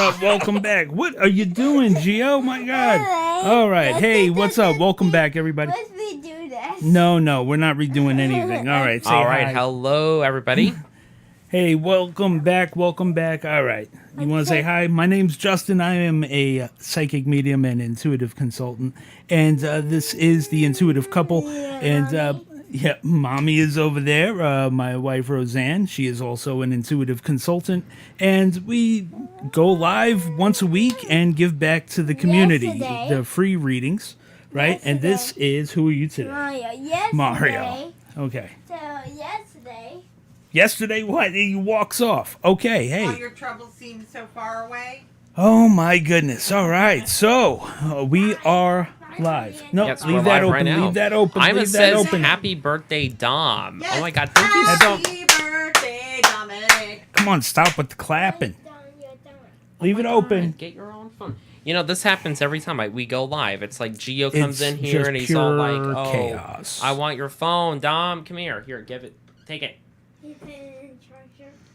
up? Welcome back. What are you doing, Gio? My God. All right. Hey, what's up? Welcome back, everybody. Let's redo this. No, we're not redoing anything. All right. Say All right, hi. hello everybody. Hey, welcome back. Welcome back. All right. You want to say hi? My name's Justin. I am a psychic medium and intuitive consultant. And this is the Intuitive Couple. And yeah, Mommy is over there. My wife, Roseanne. She is also an intuitive consultant. And we go live once a week and give back to the community. Yesterday. The free readings, right? And this is, who are you today? Mario. Mario. Okay. So yesterday. Yesterday, what? He walks off. Okay, hey. All your troubles seem so far away. Oh my goodness! All right, so we are live. No, Yes, leave we're that live open. right now. Leave that open. Ima Leave that says open. happy birthday, Dom. Yes. Oh my God, thank you so much. Happy birthday, Dominic. Come on, stop with the clapping. Leave it open. Get your own phone. You know, this happens every time we go live. It's like Gio comes It's in here just and he's all like, pure oh, chaos. I want your phone. Dom, come here. Here, give it. Take it.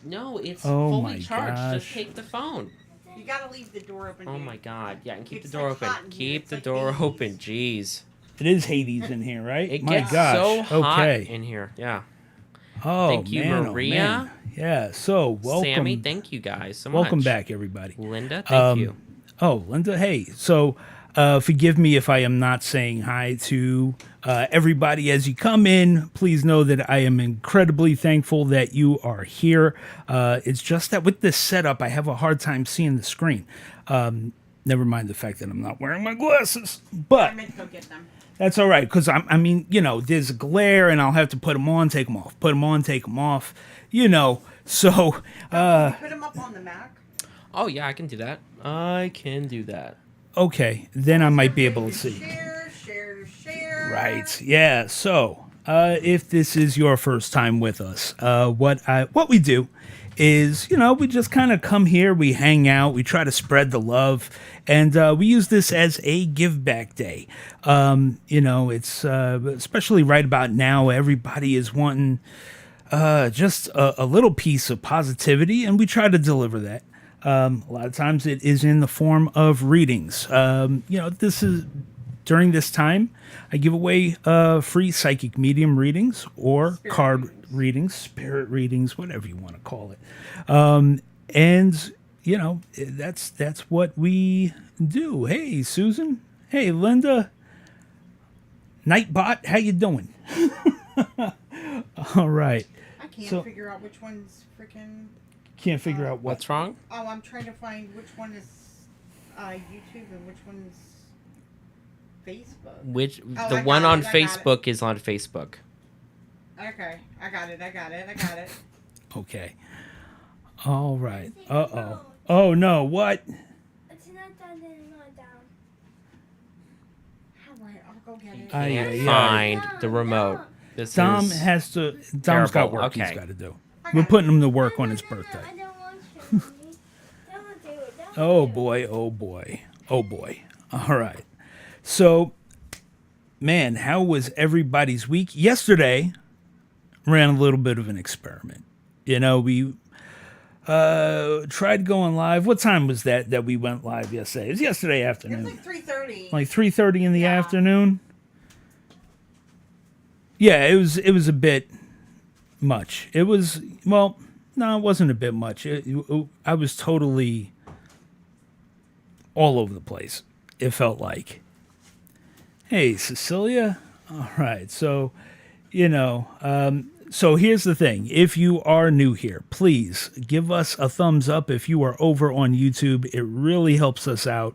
No, it's Oh my fully charged. gosh. Just take the phone. You gotta leave the door open. Oh dude. my God. Yeah, and keep It's the door like open. hot in here. Keep It's the like door Hades. open. Jeez. It is Hades in here, right? It My gets gosh. so hot okay. in here. Yeah. Oh, Thank you, man, Maria. Oh, man. Yeah. So welcome. Sammy, thank you guys so much. Welcome back, everybody. Linda, thank you. Oh, Linda, hey. So forgive me if I am not saying hi to everybody as you come in. Please know that I am incredibly thankful that you are here. It's just that with this setup, I have a hard time seeing the screen. Never mind the fact that I'm not wearing my glasses. But I meant to go get them. that's all right, because I mean, you know, there's glare and I'll have to put them on, take them off, put them on, take them off, you know. So, Put them up on the Mac. Oh, yeah, I can do that. I can do that. okay, then I might be able to see. Share. Right. Yeah. So, if this is your first time with us, what we do is, you know, we just kind of come here, we hang out, we try to spread the love, and we use this as a give back day. You know, it's especially right about now, everybody is wanting just a little piece of positivity, and we try to deliver that. A lot of times it is in the form of readings. You know, this is during this time, I give away free psychic medium readings or card readings, spirit readings, whatever you want to call it. And you know, that's what we do. Hey, Susan. Hey, Linda. Nightbot, how you doing? All right. I can't So- figure out which one's freaking. Can't figure out what. What's wrong? Oh, I'm trying to find which one is YouTube and which one's Facebook. Which Oh, the I one got on it, I got it. Facebook is on Facebook. Okay, I got it. Okay. All right. Uh-oh. Oh, no. What? It's not down, it's not down. All right, I'll go get it. Aye, Can't aye, aye. find No, the remote. no. This Dom is has to. Dom's terrible. got work Okay. he's got to do. We're putting him to work on his birthday. I don't want you. Don't do it. Don't Oh do it. boy, oh boy, oh boy. All right. So, man, how was everybody's week? Yesterday, ran a little bit of an experiment. You know, we tried going live. What time was that we went live yesterday? It was yesterday It's afternoon. like 3:30. Like 3:30 in the Yeah. afternoon. Yeah, it was a bit much. It was, well, no, it wasn't a bit much. I was totally all over the place. It felt like. Hey, Cecilia. All right. So, you know, so here's the thing. If you are new here, please give us a thumbs up. If you are over on YouTube, it really helps us out.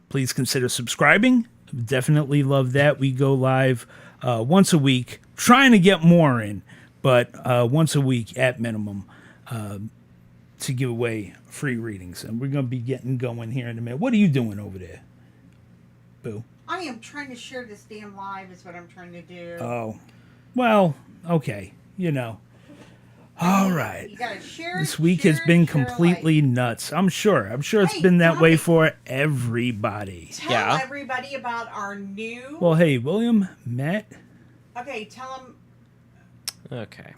Please consider subscribing. Definitely love that. We go live once a week, trying to get more in, but once a week at minimum to give away free readings. And we're going to be getting going here in a minute. What are you doing over there, Boo? I am trying to share this damn live. Is what I'm trying to do. Oh, well, okay. You know. All right. You gotta share. This it, week share has it, been share it, completely nuts. I'm sure it's Hey, been that way Tommy. for everybody. Tell Yeah. everybody about our new. Well, hey, William, Matt. Okay, tell them. okay.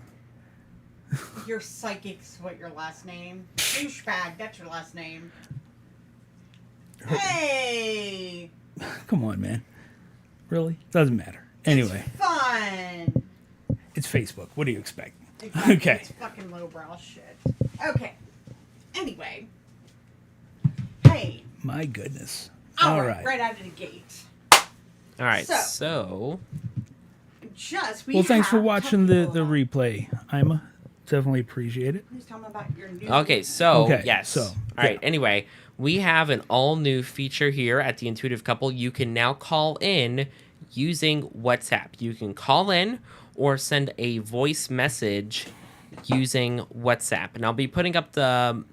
Your psychic's what your last name? Douchebag, that's your last name. Hey! Come on, man. Really? Doesn't matter. Anyway, It's fun. it's Facebook. What do you expect? Exactly. Okay. It's fucking lowbrow shit. Okay. Anyway. Hey. My goodness. All All right. right. Right out of the gate. All right, So- so Well, thanks for have watching couple the of- replay, Ima. Definitely appreciate it. Please tell me about your new. okay, so Okay, yes. so, All right. yeah. Anyway, we have an all new feature here at the Intuitive Couple. You can now call in using WhatsApp. You can call in or send a voice message using WhatsApp, and I'll be putting up the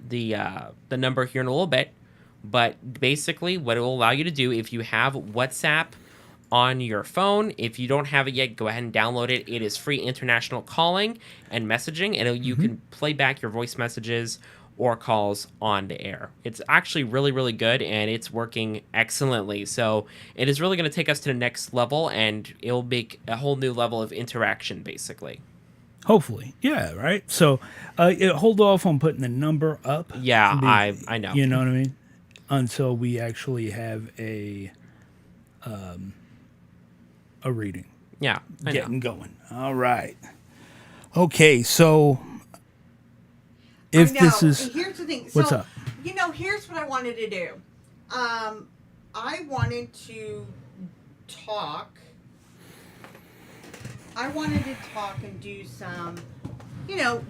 number here in a little bit. But basically, what it will allow you to do, if you have WhatsApp on your phone, if you don't have it yet, go ahead and download it. It is free international calling and messaging, and you can play back your voice messages or calls on the air. It's actually really, really good, and it's working excellently. So it is really going to take us to the next level, and it'll make a whole new level of interaction, basically. Hopefully. Yeah, right? So hold off on putting the number up. Yeah, I know. You know what I mean? Until we actually have a reading. Yeah, I know. Getting going. All right. Okay, so if I know. this is Here's the thing. What's so, up? Here's what I wanted to do. I wanted to talk. I wanted to talk and do some,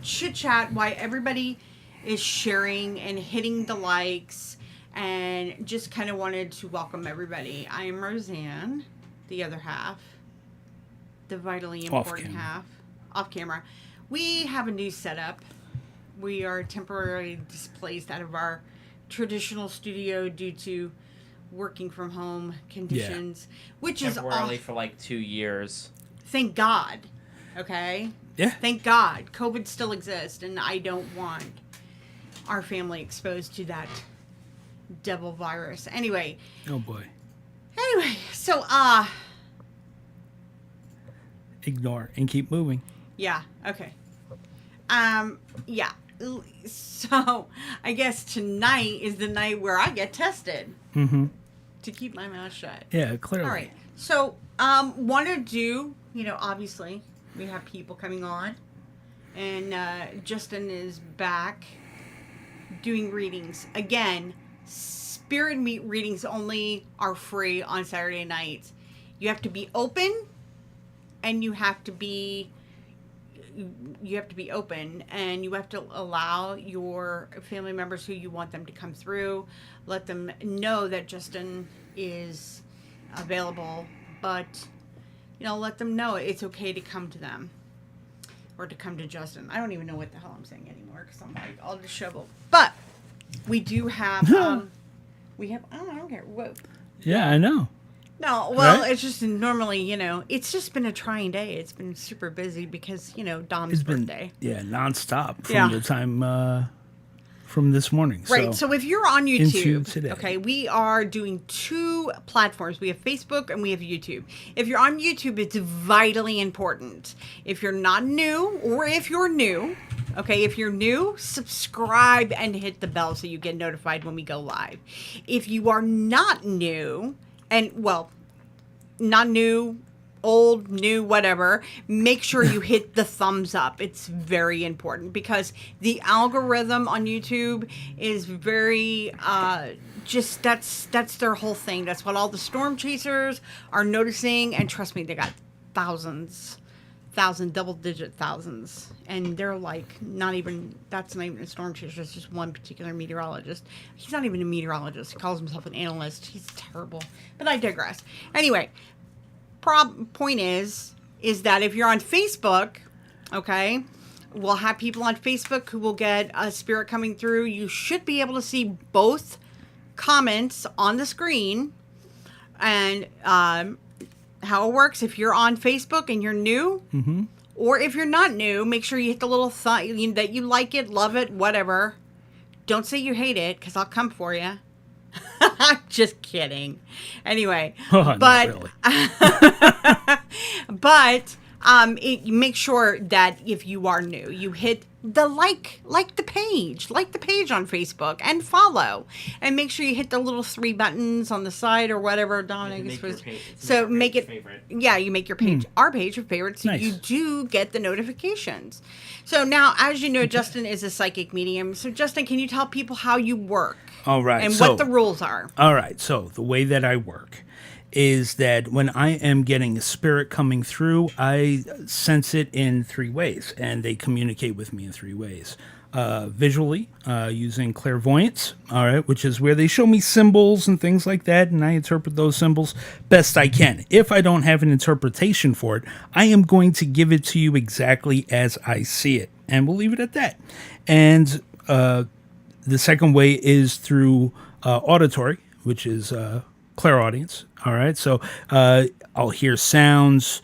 chit chat while everybody is sharing and hitting the likes, and just kind of wanted to welcome everybody. I am Roseanne, the other half, the vitally important camera. half, off camera. We have a new setup. We are temporarily displaced out of our traditional studio due to working from home conditions, which is Temporarily off. for like 2 years. Thank God. Okay? Yeah. Thank God. COVID still exists, and I don't want our family exposed to that devil virus. Anyway, Oh boy. so Ignore and keep moving. yeah, okay. Yeah. So I guess tonight is the night where I get tested Mm-hmm. to keep my mouth shut. Yeah, clearly. All right. So, want to do, obviously we have people coming on, and Justin is back doing readings. Again, spirit meet readings only are free on Saturday nights. You have to be open, and you have to be open, and you have to allow your family members who you want them to come through. Let them know that Justin is available, but let them know it's okay to come to them or to come to Justin. I don't even know what the hell I'm saying anymore because I'm like all disheveled. But we do have I don't care what. Yeah, I know. No, well, Right? it's just normally, it's just been a trying day. It's been super busy because, Dom's It's been birthday. nonstop from Yeah. the time from this morning. Right. So if you're on YouTube, today. okay, we are doing 2 platforms. We have Facebook and we have YouTube. If you're on YouTube, it's vitally important. If you're not new, or if you're new, okay, if you're new, subscribe and hit the bell so you get notified when we go live. If you are not new, not new, old, new, whatever, make sure you hit the thumbs up. It's very important because the algorithm on YouTube is very that's their whole thing. That's what all the storm chasers are noticing, and trust me, they got double-digit thousands, and they're like that's not even a storm chaser. It's just one particular meteorologist. He's not even a meteorologist. He calls himself an analyst. He's terrible, but I digress. Anyway, point is that if you're on Facebook, okay, we'll have people on Facebook who will get a spirit coming through. You should be able to see both comments on the screen, and how it works. If you're on Facebook and you're new, Mm-hmm. or if you're not new, make sure you hit the little thumb that you like it, love it, whatever. Don't say you hate it, because I'll come for you. Just kidding. Anyway, Not but really. but You make sure that if you are new, you hit the like the page on Facebook and follow, and make sure you hit the little 3 buttons on the side or whatever. Dominic is supposed to. So make it favorite. Yeah, you make your page our page your favorite, so Nice. you do get the notifications. So now, as you know, Justin is a psychic medium. So Justin, can you tell people how you work? All right. And so, what the rules are? All right. So the way that I work is that when I am getting a spirit coming through, I sense it in 3 ways, and they communicate with me in 3 ways. Visually, using clairvoyance, all right, which is where they show me symbols and things like that, and I interpret those symbols best I can. If I don't have an interpretation for it, I am going to give it to you exactly as I see it, and we'll leave it at that. And the second way is through auditory, which is clairaudience. All right, so I'll hear sounds,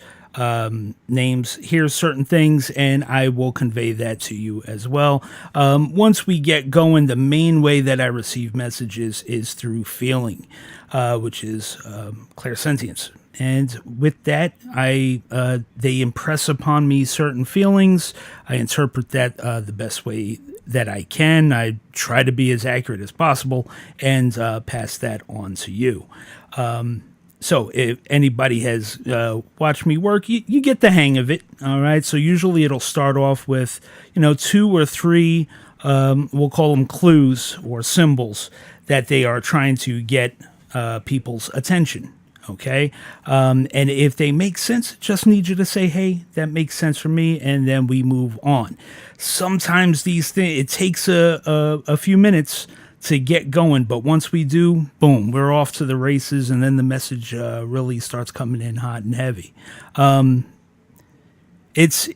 names, hear certain things, and I will convey that to you as well. Once we get going, the main way that I receive messages is through feeling, which is clairsentience. And with that, they impress upon me certain feelings. I interpret that the best way that I can. I try to be as accurate as possible and pass that on to you. So if anybody has watched me work, you get the hang of it. All right. So usually it'll start off with, 2 or 3, we'll call them clues or symbols that they are trying to get people's attention. Okay. And if they make sense, just need you to say, hey, that makes sense for me. And then we move on. Sometimes these things, it takes a few minutes to get going, but once we do, boom, we're off to the races, and then the message really starts coming in hot and heavy. It's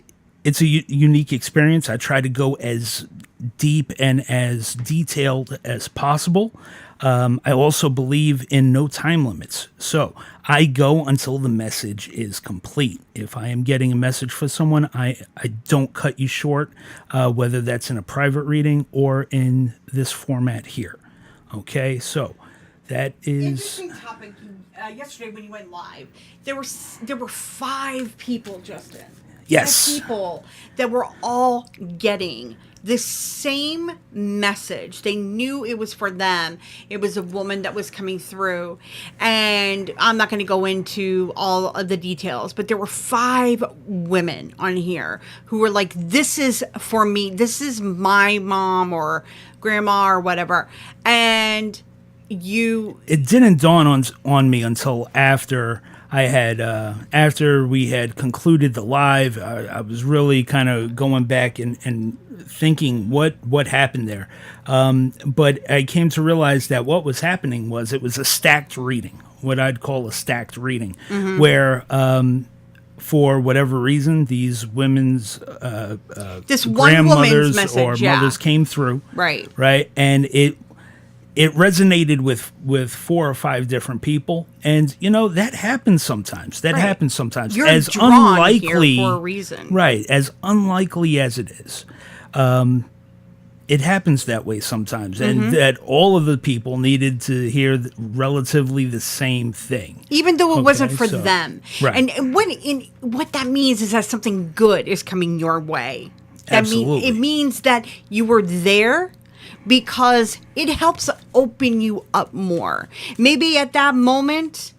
a unique experience. I try to go as deep and as detailed as possible. I also believe in no time limits. So I go until the message is complete. If I am getting a message for someone, I don't cut you short, whether that's in a private reading or in this format here. Okay, so that is... Interesting topic. Yesterday when you went live, there were 5 people, Justin. Yes. 5 people that were all getting the same message. They knew it was for them. It was a woman that was coming through. And I'm not going to go into all of the details, but there were 5 women on here who were like, this is for me. This is my mom or grandma or whatever. And it didn't dawn on me until after after we had concluded the live. I was really kind of going back and thinking what happened there. But I came to realize that what was happening was it was a stacked reading, what I'd call a stacked reading, where for whatever reason, these women's this one woman's message, or mothers came through, right, and it resonated with 4 or 5 different people, and that happens sometimes. That happens sometimes. You're as drawn unlikely here for a reason, right? As unlikely as it is, it happens that way sometimes, and that all of the people needed to hear relatively the same thing, even though it wasn't for them. Right. And what that means is that something good is coming your way. Absolutely. It means that you were there because it helps open you up more. Maybe at that moment,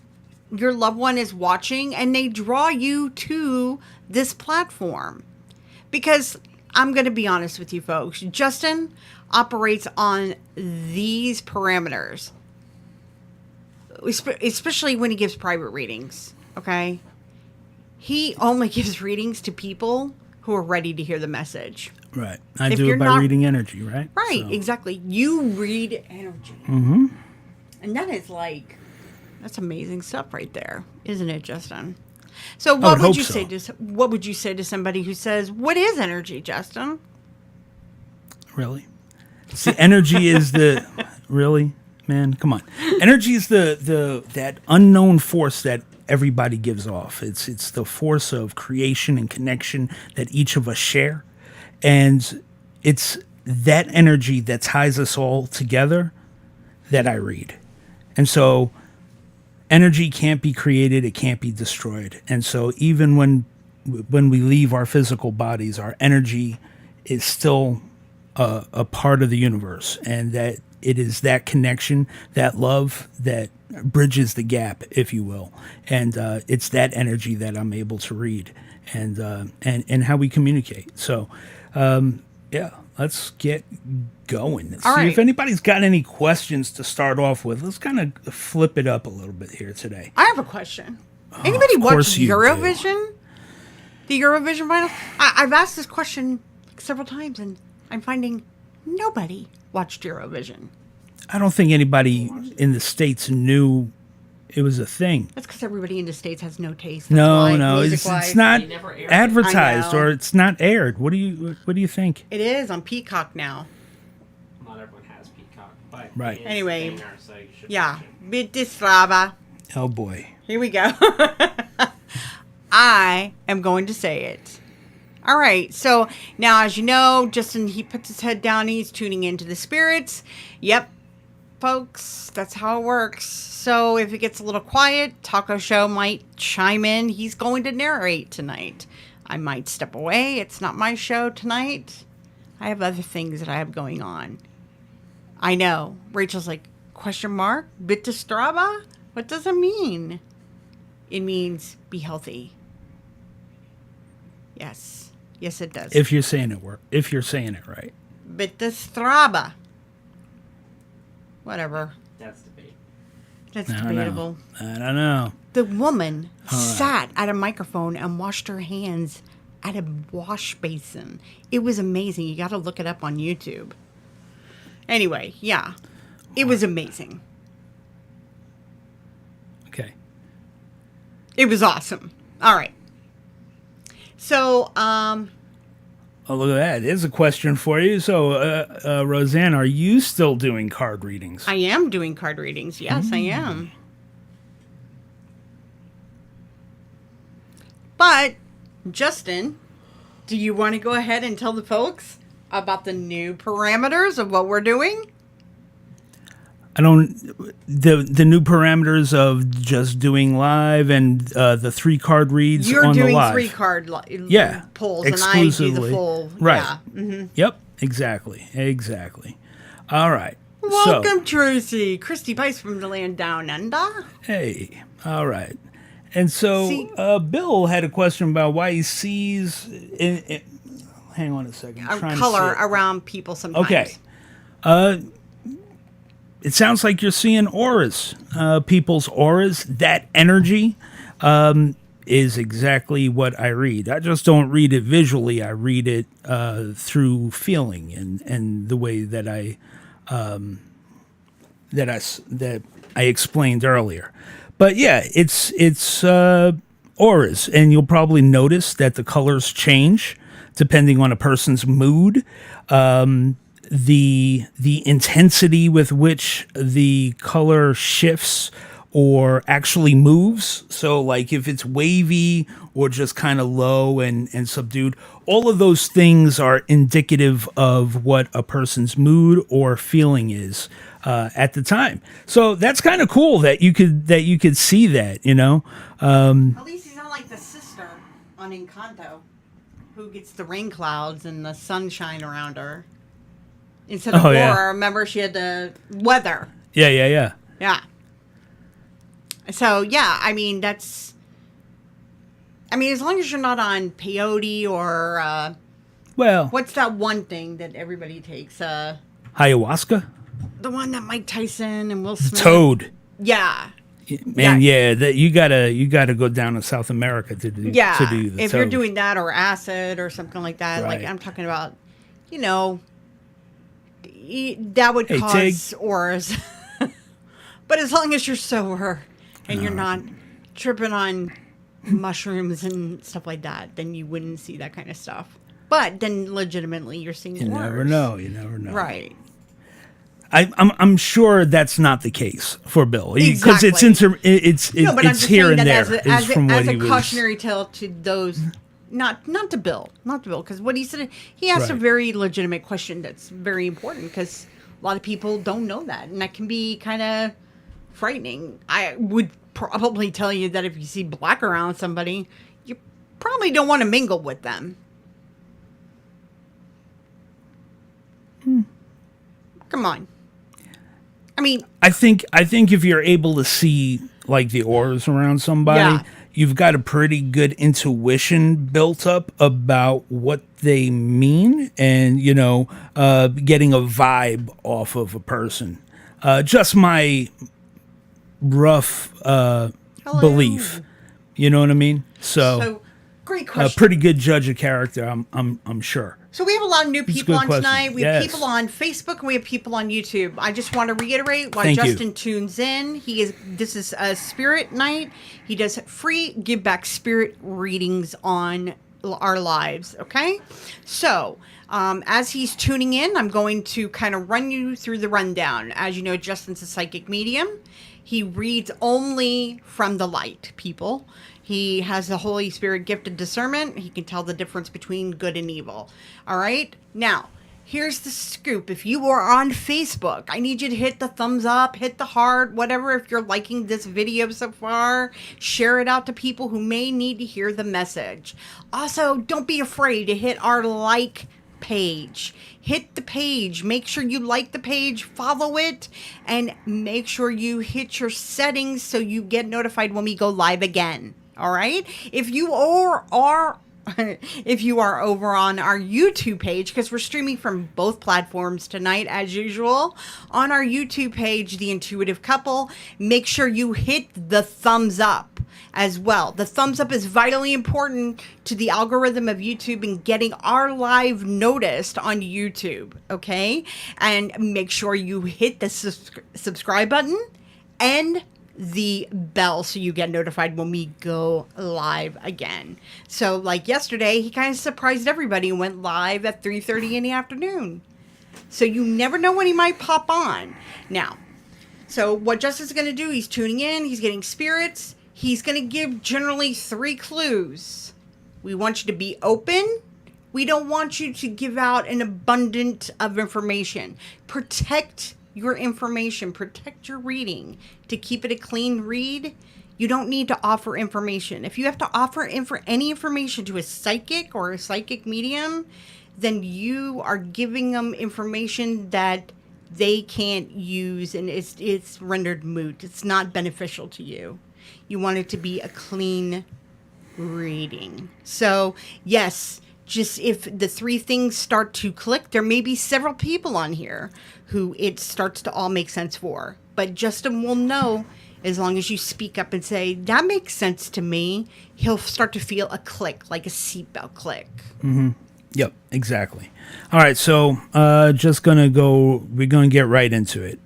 your loved one is watching and they draw you to this platform. Because I'm going to be honest with you folks, Justin operates on these parameters, especially when he gives private readings, okay? He only gives readings to people who are ready to hear the message. Right. I do it by reading energy, right? Right, so. Exactly. You read energy. Mm-hmm. And that is that's amazing stuff right there, isn't it, Justin? So what would you say to somebody who says, what is energy, Justin? Really? See, energy is really, man, come on. Energy is that unknown force that everybody gives off. It's the force of creation and connection that each of us share. And it's that energy that ties us all together that I read. And so energy can't be created, it can't be destroyed. And so even when when we leave our physical bodies, our energy is still a part of the universe, and that it is that connection, that love that bridges the gap, if you will, and it's that energy that I'm able to read, and how we communicate. So, yeah, let's get going. Let's All see right. if anybody's got any questions to start off with. Let's kind of flip it up a little bit here today. I have a question. Anybody of watch course you do. Eurovision? The Eurovision final? I've asked this question several times, and I'm finding nobody watched Eurovision. I don't think anybody in the States knew it was a thing. That's because everybody in the States has no taste. That's No, why, no, it's music-wise. not They never aired it. advertised I know. or it's not aired. What do you think? It is on Peacock now. Not everyone has Peacock, but Right. it is Anyway, staying there, so you should Yeah. watch it. Bit Strava. Oh boy. Here we go. I am going to say it. All right. So now, as you know, Justin, he puts his head down. He's tuning into the spirits. Yep. Folks, that's how it works. So if it gets a little quiet, Taco Show might chime in. He's going to narrate tonight. I might step away. It's not my show tonight. I have other things that I have going on. I know. Rachel's like, question mark? Bit to Strava? What does it mean? It means be healthy. Yes. Yes, it does. If you're saying it right. Bit to Strava. Whatever. That's debate. That's I don't debatable. know. I don't know. The woman sat at a microphone and washed her hands at a wash basin. It was amazing. You got to look it up on YouTube. Anyway, yeah. It was amazing. Okay. It was awesome. All right. So, Oh, look at that. There's a question for you. So, Roseanne, are you still doing card readings? I am doing card readings. Yes, I am. But, Justin, do you want to go ahead and tell the folks about the new parameters of what we're doing? I don't. The new parameters of just doing live and the 3 card reads You're on the doing live. 3 card Yeah, pulls, and I do the exclusively. full. Right. Yeah. Mm-hmm. Yep. Exactly. All right. Welcome, Tracy. Christy Bice from the land down under. Hey. All right. And so See? Bill had a question about why he sees. Hang on a second. I'm A trying to color see it. around people sometimes. Okay. It sounds like you're seeing auras, people's auras. That energy is exactly what I read. I just don't read it visually. I read it through feeling and the way that I explained earlier. But yeah, it's auras, and you'll probably notice that the colors change depending on a person's mood. The intensity with which the color shifts or actually moves. So like if it's wavy or just kind of low and subdued, all of those things are indicative of what a person's mood or feeling is at the time. So that's kind of cool that you could see that, you know. At least he's not like the sister on Encanto, who gets the rain clouds and the sunshine around her. Instead of Oh, yeah. Laura, remember she had the weather. Yeah. Yeah. So, yeah, I mean, that's... I mean, as long as you're not on peyote or... Well, what's that one thing that everybody takes? ayahuasca, The one that Mike Tyson and Will Smith... toad. Yeah. Man, yeah, that you gotta go down to South America to do Yeah. to do the If you're toad. doing that or acid or something like that, Right. like I'm talking about, you know, that would Hey, cause auras. But as long as you're sober and you're not tripping on mushrooms and stuff like that, then you wouldn't see that kind of stuff. But then legitimately you're seeing You auras. never know. You never know. Right. I'm sure that's not the case for Bill because it's Exactly. it's No, but I'm it's just here saying and that there. as is from what a he was. cautionary tale to those, not to Bill, because what he said, he asked a Right. very legitimate question that's very important because a lot of people don't know that, and that can be kind of frightening. I would probably tell you that if you see black around somebody, you're probably don't want to mingle with them. Come on. I mean, I think if you're able to see like the auras around somebody, Yeah. you've got a pretty good intuition built up about what they mean, and getting a vibe off of a person. Just my rough hello. belief. You know what I mean? So, Great a question. pretty good judge of character, I'm sure. So we have a lot of new a people good on question. tonight. We have Yes. people on Facebook and we have people on YouTube. I just want to reiterate why Thank you. Justin tunes in. This is a spirit night. He does free give back spirit readings on our lives. Okay, so as he's tuning in, I'm going to kind of run you through the rundown. As you know, Justin's a psychic medium. He reads only from the light, people. He has the Holy Spirit gift of discernment. He can tell the difference between good and evil. All right? Now, here's the scoop. If you are on Facebook, I need you to hit the thumbs up, hit the heart, whatever. If you're liking this video so far, share it out to people who may need to hear the message. Also, don't be afraid to hit our like page. Hit the page. Make sure you like the page, follow it, and make sure you hit your settings so you get notified when we go live again. All right? If you are if you are over on our YouTube page, because we're streaming from both platforms tonight as usual, on our YouTube page, The Intuitive Couple, make sure you hit the thumbs up as well. The thumbs up is vitally important to the algorithm of YouTube and getting our live noticed on YouTube, okay? And make sure you hit the subscribe button and the bell so you get notified when we go live again. So like yesterday, he kind of surprised everybody and went live at 3:30 in the afternoon. So you never know when he might pop on. Now, so what Justin's going to do, he's tuning in, he's getting spirits. He's going to give generally 3 clues. We want you to be open. We don't want you to give out an abundance of information. Protect your information, protect your reading. To keep it a clean read, you don't need to offer information. If you have to offer any information to a psychic or a psychic medium, then you are giving them information that they can't use, and it's rendered moot. It's not beneficial to you. You want it to be a clean reading. So, yes, just if the 3 things start to click, there may be several people on here who it starts to all make sense for. But Justin will know as long as you speak up and say, that makes sense to me. He'll start to feel a click, like a seatbelt click. Yep, exactly. All right, so we're gonna get right into it.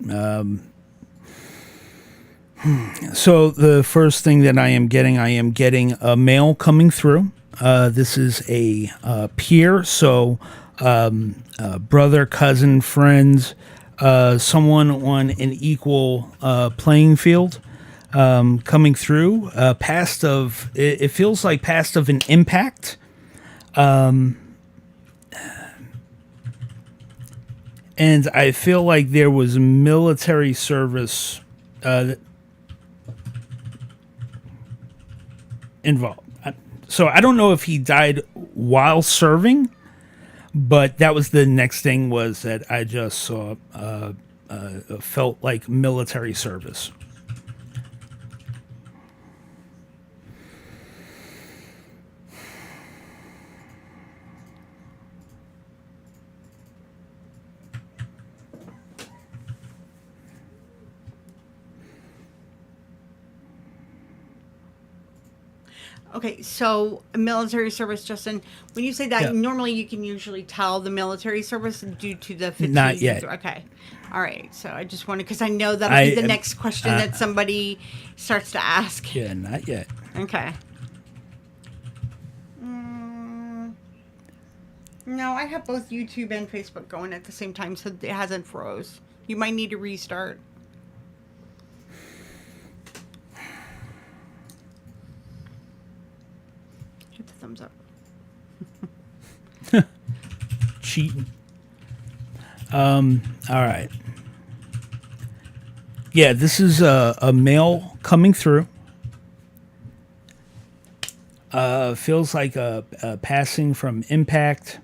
So the first thing that I am getting a mail coming through. This is a peer, so brother, cousin, friend, someone on an equal playing field coming through. It feels like past of an impact. And I feel like there was military service involved. So I don't know if he died while serving, but that was the next thing was that I just saw, felt like military service. Okay, so military service, Justin, when you say that, Yeah. normally you can usually tell the military service due to the fatigue. Not yet. Okay. All right. So I just wanted, because I know that'll be the next question that somebody starts to ask. Yeah, not yet. Okay. No, I have both YouTube and Facebook going at the same time, so it hasn't froze. You might need to restart. Hit the thumbs up. Cheating. All right. Yeah, this is a mail coming through. Feels like a passing from impact.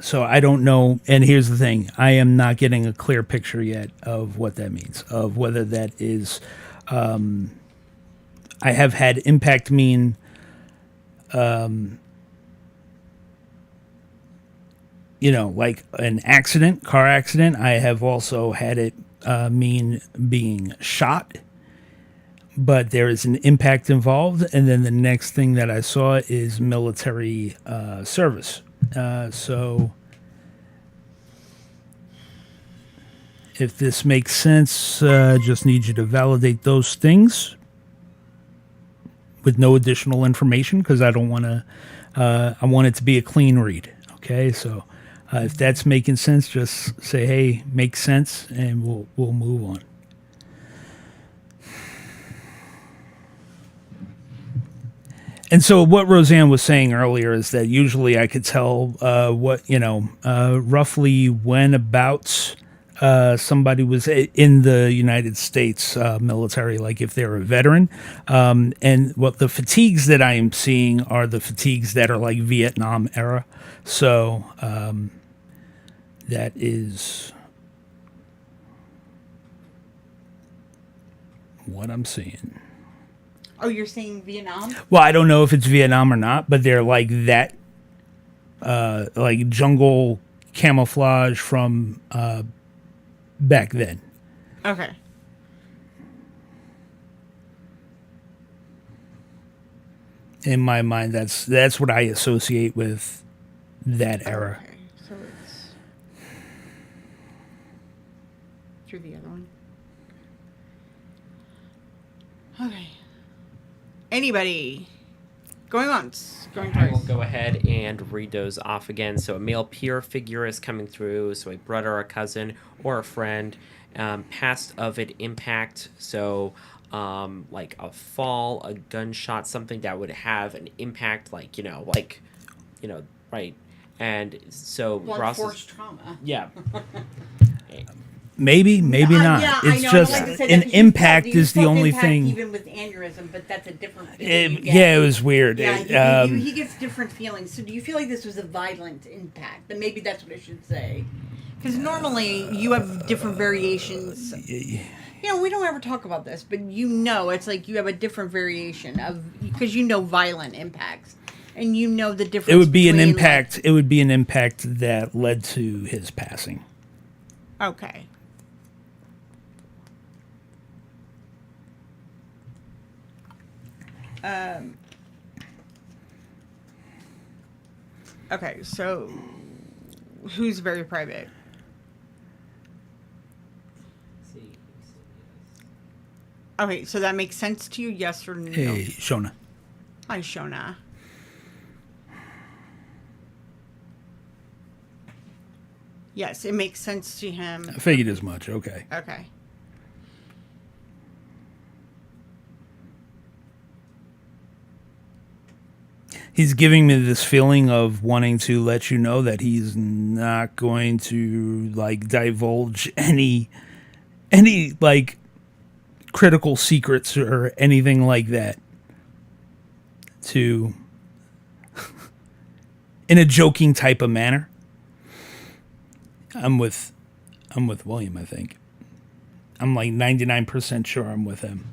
So I don't know. And here's the thing: I am not getting a clear picture yet of what that means. Of whether that is, I have had impact mean, like an accident, car accident. I have also had it mean being shot. But there is an impact involved, and then the next thing that I saw is military service. So, if this makes sense, just need you to validate those things with no additional information because I don't want to. I want it to be a clean read. Okay, so if that's making sense, just say, "Hey, makes sense," and we'll move on. And so, what Roseanne was saying earlier is that usually I could tell roughly when about somebody was in the United States military, like if they're a veteran. And what the fatigues that I am seeing are the fatigues that are like Vietnam era. So that is what I'm seeing. Oh, you're saying Vietnam? Well, I don't know if it's Vietnam or not, but they're like that, like jungle camouflage from back then. Okay. In my mind, that's what I associate with that era. Okay. So it's through the other one. Okay. Anybody? Going once. Going I will twice. go ahead and read those off again. So a male peer figure is coming through. So a brother, a cousin, or a friend. Past of an impact. So like a fall, a gunshot, something that would have an impact, right. And so Blunt Ross is, force trauma. yeah. Maybe not. Yeah, It's I know. just I like to say an that 'cause you impact felt- you is the felt only impact thing. Even with aneurysm, but that's a different feeling. you get. Yeah, it was weird. Yeah, he gets different feelings. So do you feel like this was a violent impact? And maybe that's what I should say. Because normally you have different variations. We don't ever talk about this, but it's like you have a different variation of, because violent impacts. And the difference. It would be an between, impact. It would be an impact that led to his passing. Okay. Okay, so who's very private? Okay, so that makes sense to you, yes or no? Hey, Shona. Hi, Shona. Yes, it makes sense to him. I figured as much. Okay. Okay. He's giving me this feeling of wanting to let you know that he's not going to like divulge any like critical secrets or anything like that to in a joking type of manner. I'm with William, I think. I'm like 99% sure I'm with him.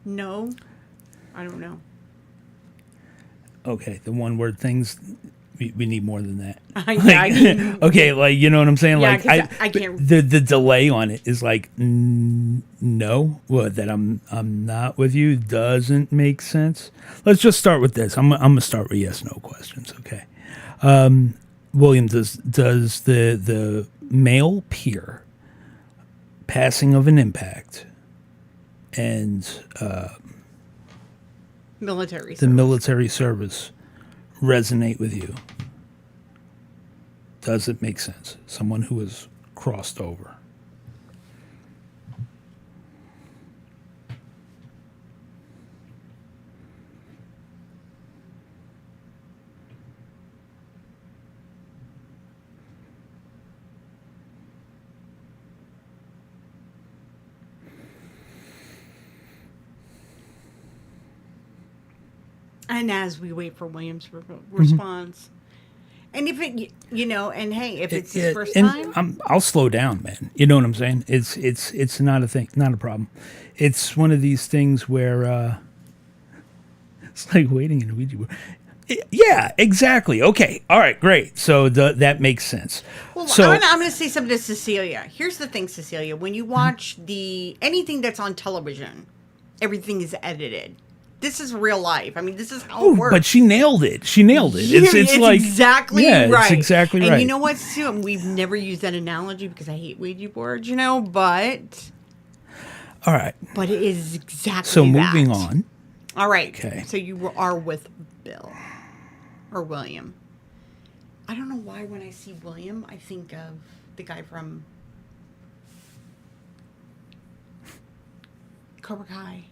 No, I don't know. Okay, the one word things, we need more than that. I need- Okay, like you know what I'm saying? Yeah, Like 'cause I can't- the delay on it is like no, what that I'm not with you doesn't make sense. Let's just start with this. I'm gonna start with yes no questions. Okay, William, does the male peer passing of an impact and military. the service. military service resonate with you? Does it make sense? Someone who has crossed over. And as we wait for William's response, and if it, and hey, if it's his first and time, I'll slow down, man. You know what I'm saying? It's not a thing, not a problem. It's one of these things where it's like waiting in a Ouija board. Yeah, exactly. Okay, all right, great. So that makes sense. well, So I'm going to say something to Cecilia. Here's the thing, Cecilia. When you watch anything that's on television, everything is edited. This is real life. I mean, this is how it works. but she nailed it. She nailed it. It's like exactly yeah, right. It's exactly right. And you know what, Sue? We've never used that analogy because I hate Ouija boards, but All right. it is exactly So that. moving on. All right. Okay. So you are with Bill or William. I don't know why when I see William, I think of the guy from Cobra Kai.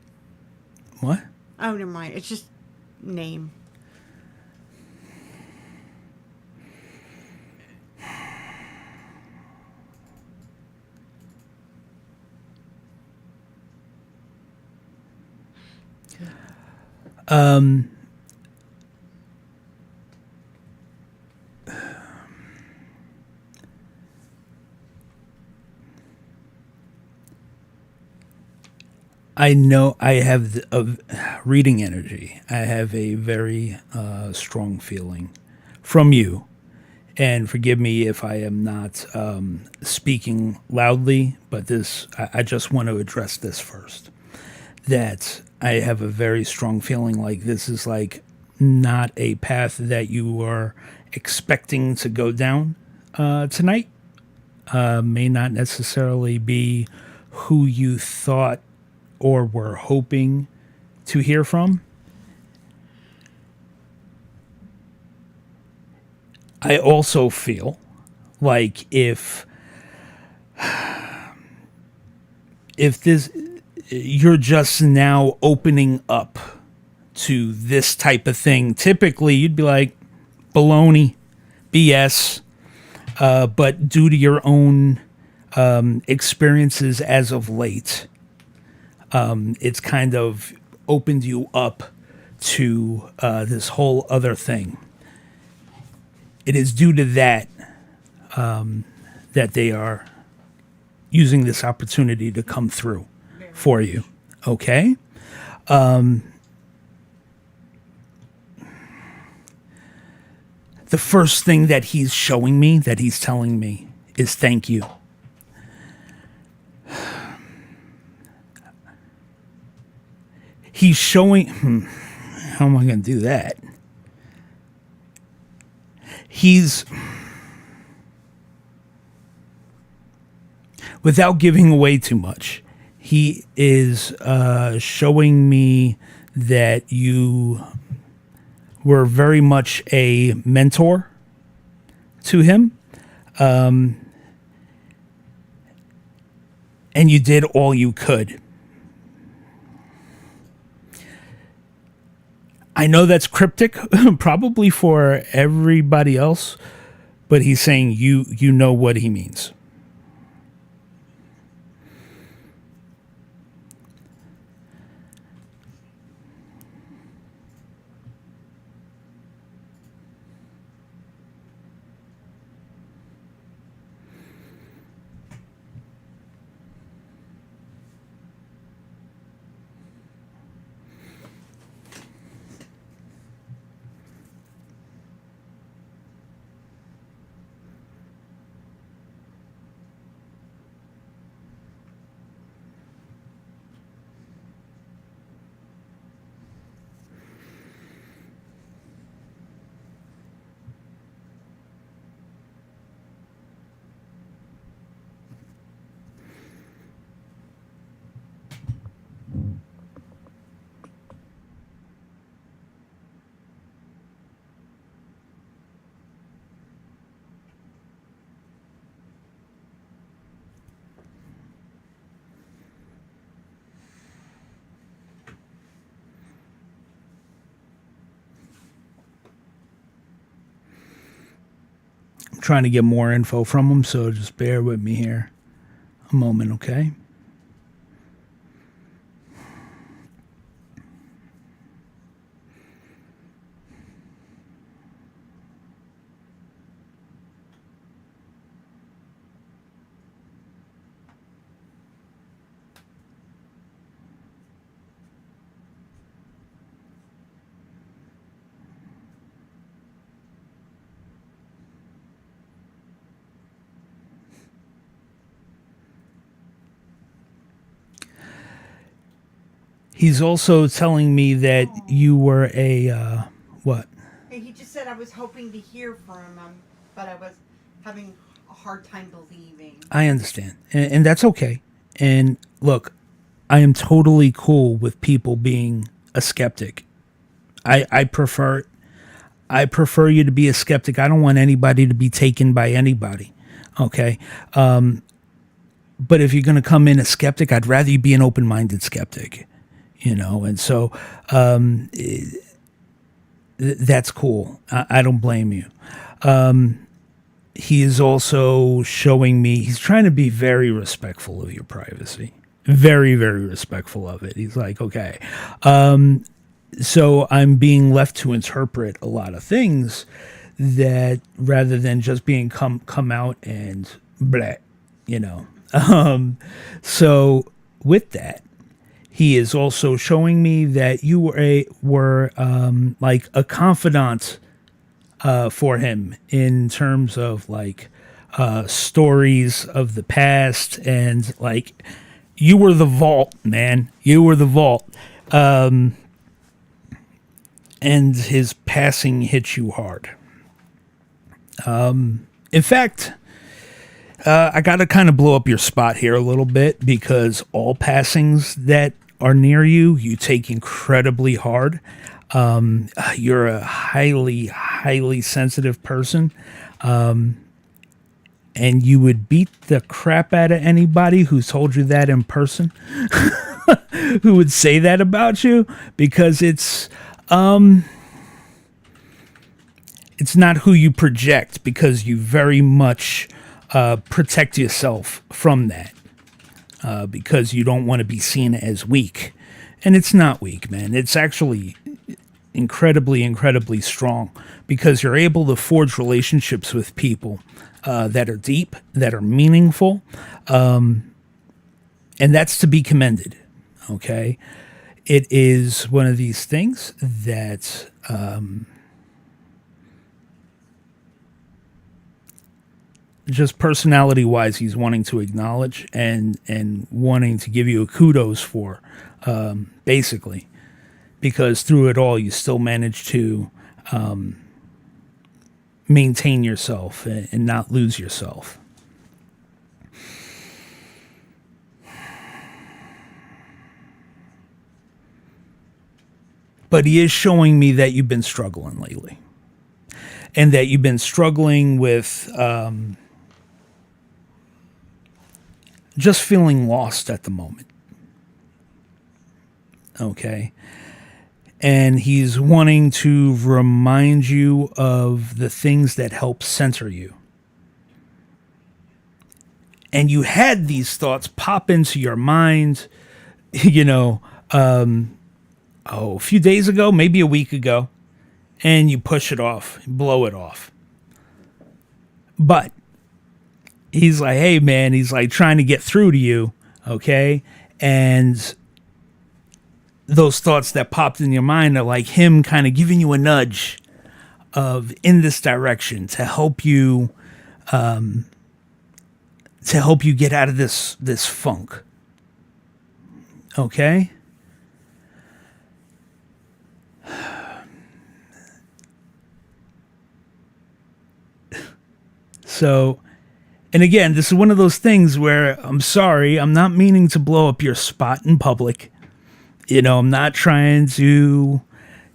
What? Oh, never mind. It's just name. I know I have a reading energy. I have a very strong feeling from you. And forgive me if I am not speaking loudly, but I just want to address this first. That I have a very strong feeling like this is like not a path that you are expecting to go down tonight. May not necessarily be who you thought or were hoping to hear from. I also feel like if this you're just now opening up to this type of thing, typically you'd be like baloney, BS. But due to your own experiences as of late, it's kind of opened you up to this whole other thing. It is due to that that they are using this opportunity to come through for you. Okay? The first thing that he's showing me, that he's telling me, is thank you. He's showing... how am I going to do that? He's... without giving away too much, he is showing me that you were very much a mentor to him. And you did all you could. I know that's cryptic, probably for everybody else, but he's saying you know what he means. Trying to get more info from him, so just bear with me here a moment, okay? He's also telling me that you were a what? Hey, he just said I was hoping to hear from him, but I was having a hard time believing. I understand, and that's okay. And look, I am totally cool with people being a skeptic. I prefer it. I prefer you to be a skeptic. I don't want anybody to be taken by anybody. Okay. But if you're going to come in a skeptic, I'd rather you be an open-minded skeptic, you know? And so that's cool. I don't blame you. He is also showing me, he's trying to be very respectful of your privacy. Very, very respectful of it. He's like, okay. So I'm being left to interpret a lot of things that rather than just being come out and bleh, you know. So with that, he is also showing me that you were like a confidant for him in terms of like stories of the past, and like you were the vault, man. You were the vault. And his passing hit you hard. In fact, I got to kind of blow up your spot here a little bit, because all passings that are near you, you take incredibly hard. You're a highly, highly sensitive person. And you would beat the crap out of anybody who told you that in person, who would say that about you, because it's not who you project, because you very much protect yourself from that, because you don't want to be seen as weak. And it's not weak, man. It's actually incredibly, incredibly strong, because you're able to forge relationships with people that are deep, that are meaningful, and that's to be commended, okay? It is one of these things that just personality-wise, he's wanting to acknowledge and wanting to give you a kudos for, basically, because through it all, you still manage to maintain yourself and not lose yourself. But he is showing me that you've been struggling lately, and that you've been struggling with just feeling lost at the moment. Okay. And he's wanting to remind you of the things that help center you. And you had these thoughts pop into your mind, you know, a few days ago, maybe a week ago, and you push it off, blow it off. But he's like, hey, man, he's like trying to get through to you, okay? And those thoughts that popped in your mind are like him kind of giving you a nudge of in this direction to help you get out of this funk. Okay? So, and again, this is one of those things where I'm sorry, I'm not meaning to blow up your spot in public. You know, I'm not trying to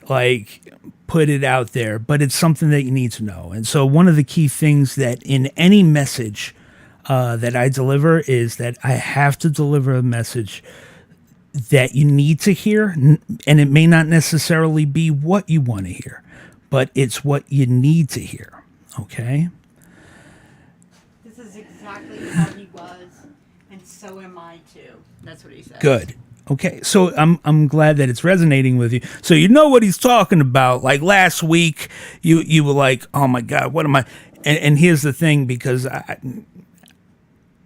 like put it out there, but it's something that you need to know. And so one of the key things that in any message that I deliver is that I have to deliver a message that you need to hear. And it may not necessarily be what you want to hear, but it's what you need to hear. Okay? This is exactly how he was, and so am I too. That's what he said. Good. Okay, so I'm glad that it's resonating with you. So you know what he's talking about. Like last week, you were like, "Oh my God, what am I?" And here's the thing, because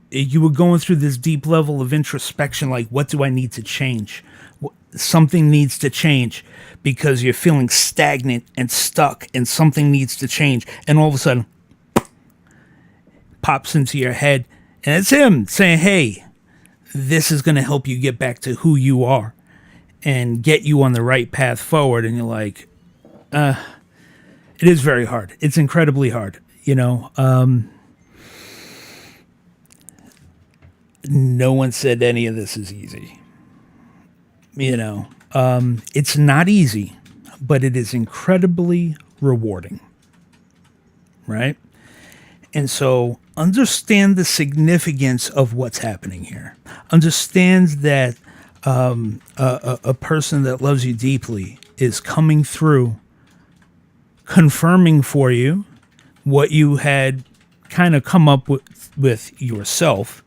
you were going through this deep level of introspection. Like, what do I need to change? Something needs to change, because you're feeling stagnant and stuck, and something needs to change. And all of a sudden, pops into your head, and it's him saying, "Hey, this is going to help you get back to who you are." and get you on the right path forward. And you're like, it is very hard. It's incredibly hard. No one said any of this is easy. It's not easy, but it is incredibly rewarding. Right? And so understand the significance of what's happening here. Understand that a person that loves you deeply is coming through, confirming for you what you had kind of come up with yourself,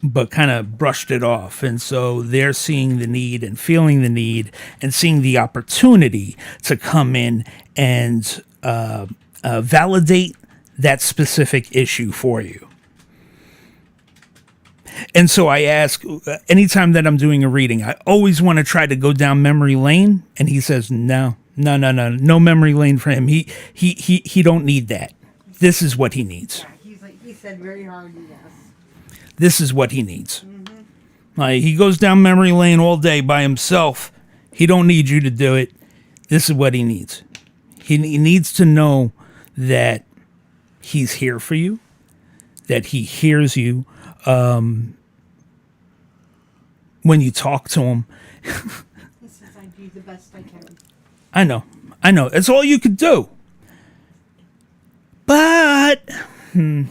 but kind of brushed it off. And so they're seeing the need and feeling the need and seeing the opportunity to come in and validate that specific issue for you. And so I ask, anytime that I'm doing a reading, I always want to try to go down memory lane. And he says, no memory lane for him. He don't need that. This is what he needs. Yeah, he said very hard yes. This is what he needs. Like, he goes down memory lane all day by himself. He don't need you to do it. This is what he needs. He needs to know that he's here for you, that he hears you when you talk to him. He says I do the best I can. I know. It's all you could do. But you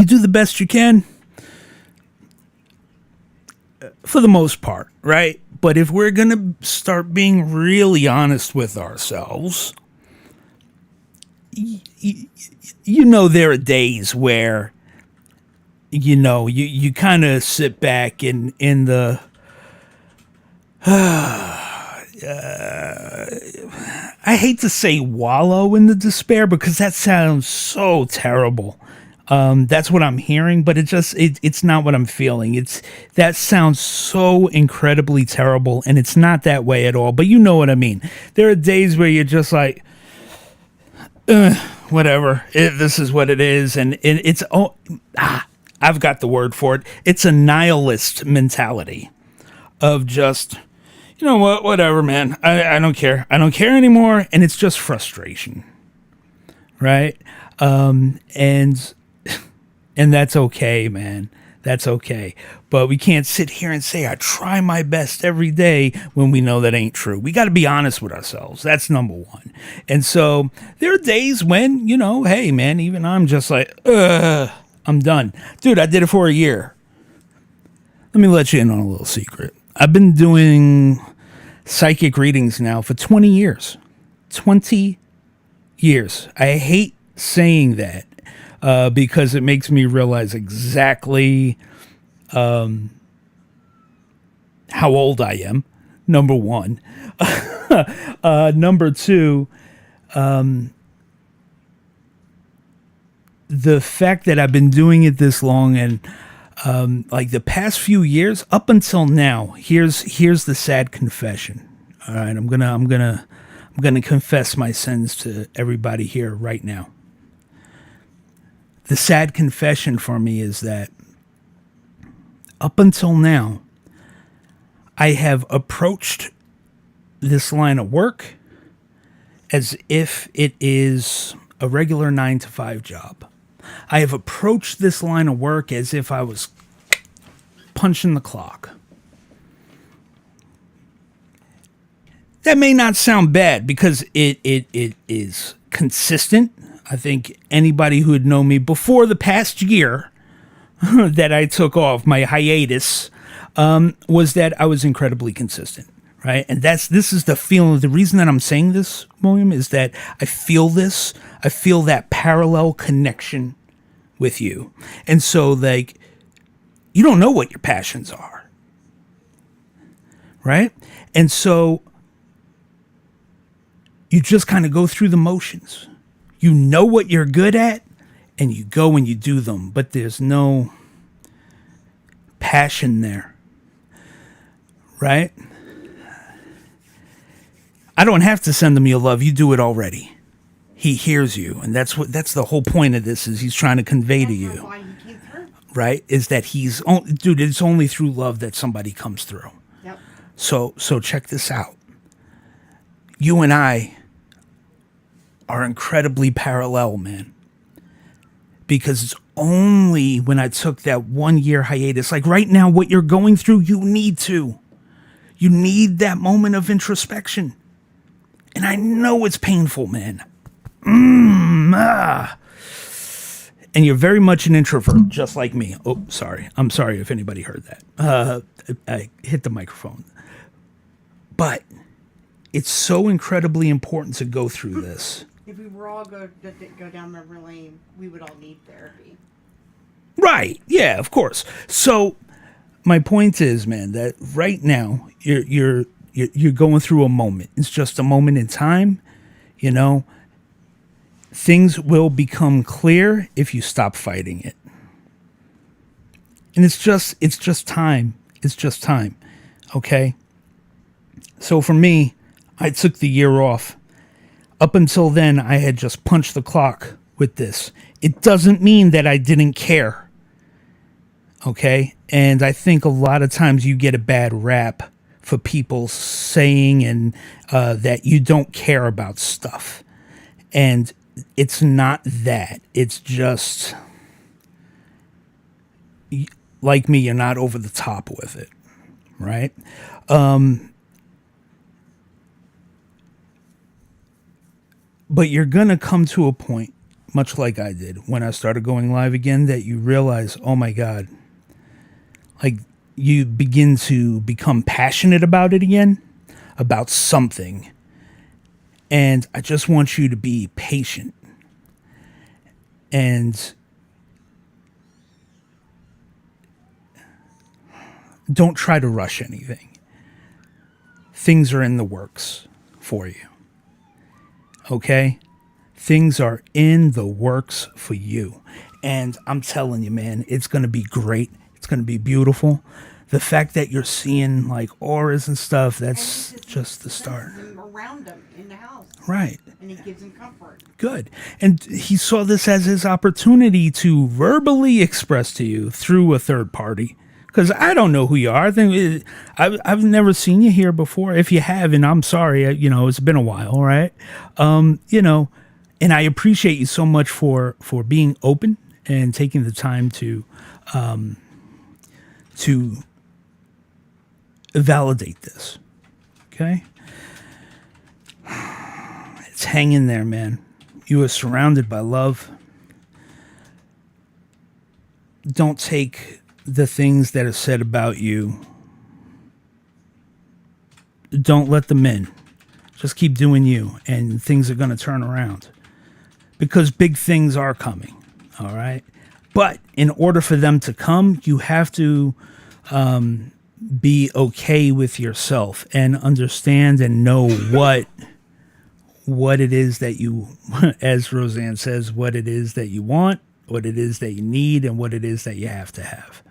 do the best you can for the most part, right? But if we're going to start being really honest with ourselves, there are days where, you kind of sit back in the, I hate to say wallow in the despair because that sounds so terrible. That's what I'm hearing, but it's not what I'm feeling. That sounds so incredibly terrible, and it's not that way at all. But you know what I mean. There are days where you're just like, whatever. This is what it is, and I've got the word for it. It's a nihilist mentality of just, you know what, whatever, man. I don't care. I don't care anymore, and it's just frustration, right? And that's okay, man. That's okay. But we can't sit here and say, I try my best every day when we know that ain't true. We got to be honest with ourselves. That's number one. And so there are days when, hey, man, even I'm just like, I'm done. Dude, I did it for a year. Let me let you in on a little secret. I've been doing psychic readings now for 20 years. 20 years. I hate saying that. Because it makes me realize exactly how old I am, number one. Number two, the fact that I've been doing it this long and like the past few years up until now, here's the sad confession. All right, I'm gonna confess my sins to everybody here right now. The sad confession for me is that up until now, I have approached this line of work as if it is a regular 9-to-5 job. I have approached this line of work as if I was punching the clock. That may not sound bad because it is consistent. I think anybody who had known me before the past year that I took off my hiatus was that I was incredibly consistent, right? And this is the feeling. The reason that I'm saying this, William, is that I feel this. I feel that parallel connection with you. And so, like, you don't know what your passions are, right? And so you just kind of go through the motions. You know what you're good at, and you go and you do them, but there's no passion there, right? I don't have to send him your love. You do it already. He hears you, and that's the whole point of this is he's trying to convey to you. Why he came through. right? Is that dude, it's only through love that somebody comes through. Yep. So check this out. You and I are incredibly parallel, man. Because it's only when I took that 1 year hiatus, like right now, what you're going through, you need that moment of introspection. And I know it's painful, man. And you're very much an introvert, just like me. Oh, sorry. I'm sorry if anybody heard that. I hit the microphone. But it's so incredibly important to go through this. If we were all go down memory lane, we would all need therapy. Right. Yeah, of course. So my point is, man, that right now you're going through a moment. It's just a moment in time, you know. Things will become clear if you stop fighting it. And it's just time. It's just time. Okay? So for me, I took the year off. Up until then, I had just punched the clock with this. It doesn't mean that I didn't care. Okay? And I think a lot of times you get a bad rap for people saying and that you don't care about stuff. And it's not that. It's just, like me, you're not over the top with it. Right? But you're going to come to a point, much like I did when I started going live again, that you realize, oh my God, like you begin to become passionate about it again, about something. And I just want you to be patient. And don't try to rush anything. Things are in the works for you. Okay? Things are in the works for you. And I'm telling you, man, it's going to be great. It's going to be beautiful. The fact that you're seeing like auras and stuff, that's just the start. Around him in the house. Right. And he gives him comfort. Good. And he saw this as his opportunity to verbally express to you through a third party. Because I don't know who you are. I've never seen you here before. If you have, and I'm sorry, it's been a while, right? And I appreciate you so much for being open and taking the time to validate this. Okay? It's hanging there, man. You are surrounded by love. Don't take the things that are said about you. Don't let them in. Just keep doing you, and things are going to turn around. Because big things are coming, all right? But in order for them to come, you have to be okay with yourself and understand and know what it is that you, as Roseanne says, what it is that you want, what it is that you need, and what it is that you have to have.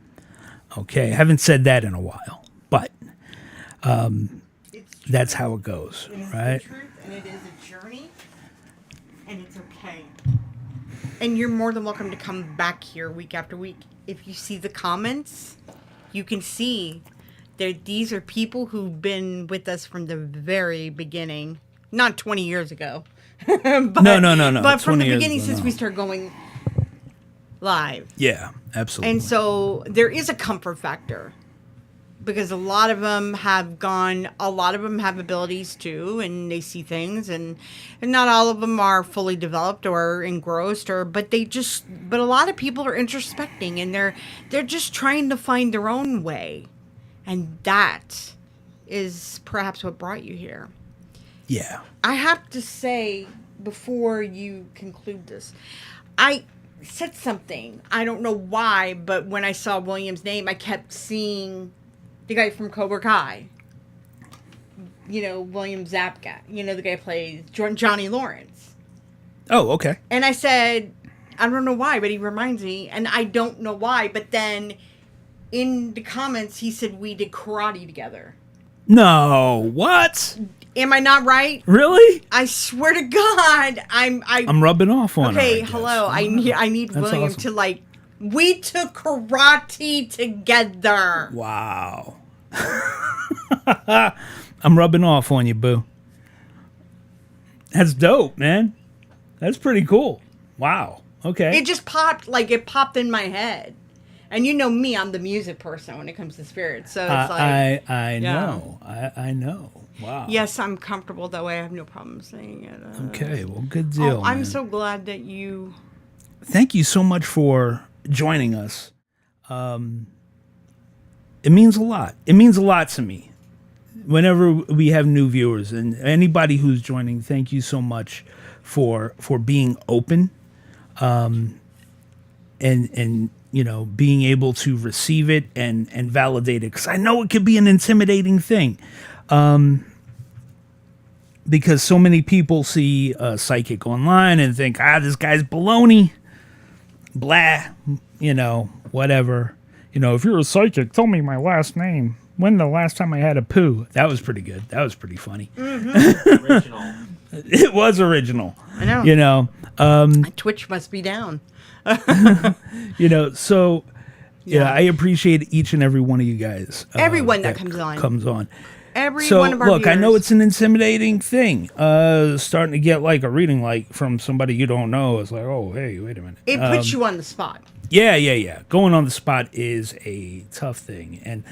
Okay, I haven't said that in a while, but that's how it goes, right? It's the truth, and it is a journey, and it's okay. And you're more than welcome to come back here week after week. If you see the comments, you can see that these are people who've been with us from the very beginning. Not 20 years ago. but, No. But from the 20 years beginning, ago, since no. we started going live. Yeah, absolutely. And so there is a comfort factor. Because a lot of them have abilities too, and they see things, and not all of them are fully developed or engrossed, but a lot of people are introspecting, and they're just trying to find their own way, and that is perhaps what brought you here. Yeah. I have to say, before you conclude this, I said something, I don't know why, but when I saw William's name, I kept seeing the guy from Cobra Kai. William Zabka. The guy who plays Johnny Lawrence. Oh, okay. And I said, I don't know why, but he reminds me. And I don't know why. But then in the comments, he said we did karate together. No, what? Am I not right? Really? I swear to God, I'm rubbing off on her. Okay, I guess. hello. I need That's William awesome. to We took karate together. Wow. I'm rubbing off on you, boo. That's dope, man. That's pretty cool. Wow. Okay. It just popped, like it popped in my head. And you know me, I'm the music person when it comes to spirits. So it's like I yeah. know. I know. Wow. Yes, I'm comfortable that way. I have no problem saying it. Okay. Well, good deal. I'm man. so glad that you. Thank you so much for joining us. It means a lot. It means a lot to me. Whenever we have new viewers and anybody who's joining, thank you so much for being open, and you know, being able to receive it and validate it, because I know it could be an intimidating thing, because so many people see a psychic online and think, this guy's baloney, blah, you know, whatever. You know, if you're a psychic, tell me my last name. When the last time I had a poo? That was pretty good. That was pretty funny. Mm-hmm. Original. It was original. I know. You know, Twitch must be down. you know, so yeah, I appreciate each and every one of you guys. Everyone that comes on. Comes on. Every So one of our look, I know viewers. it's an intimidating thing. Starting to get like a reading like from somebody you don't know. It's like, oh, hey, wait a minute. It puts you on the spot. Yeah. Going on the spot is a tough thing, and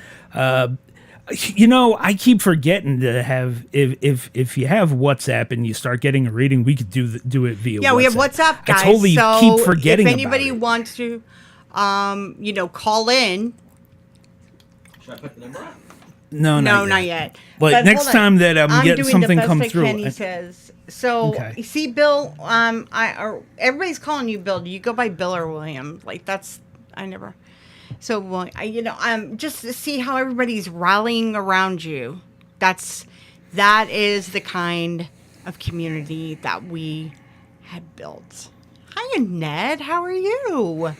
you know, I keep forgetting to have if you have WhatsApp and you start getting a reading, we could do it via. Yeah, WhatsApp. we have WhatsApp, guys. I totally so keep forgetting. if anybody about it. wants to, you know, call in. Should I put the number up? No, Not yet. But next hold on. time that I'm getting doing something the best come I through, can, he says. So Okay. you see, Bill. Everybody's calling you Bill. Do you go by Bill or William? Like I never. So just to see how everybody's rallying around you. That is the kind of community that we had built. Hi, Ned. How are you?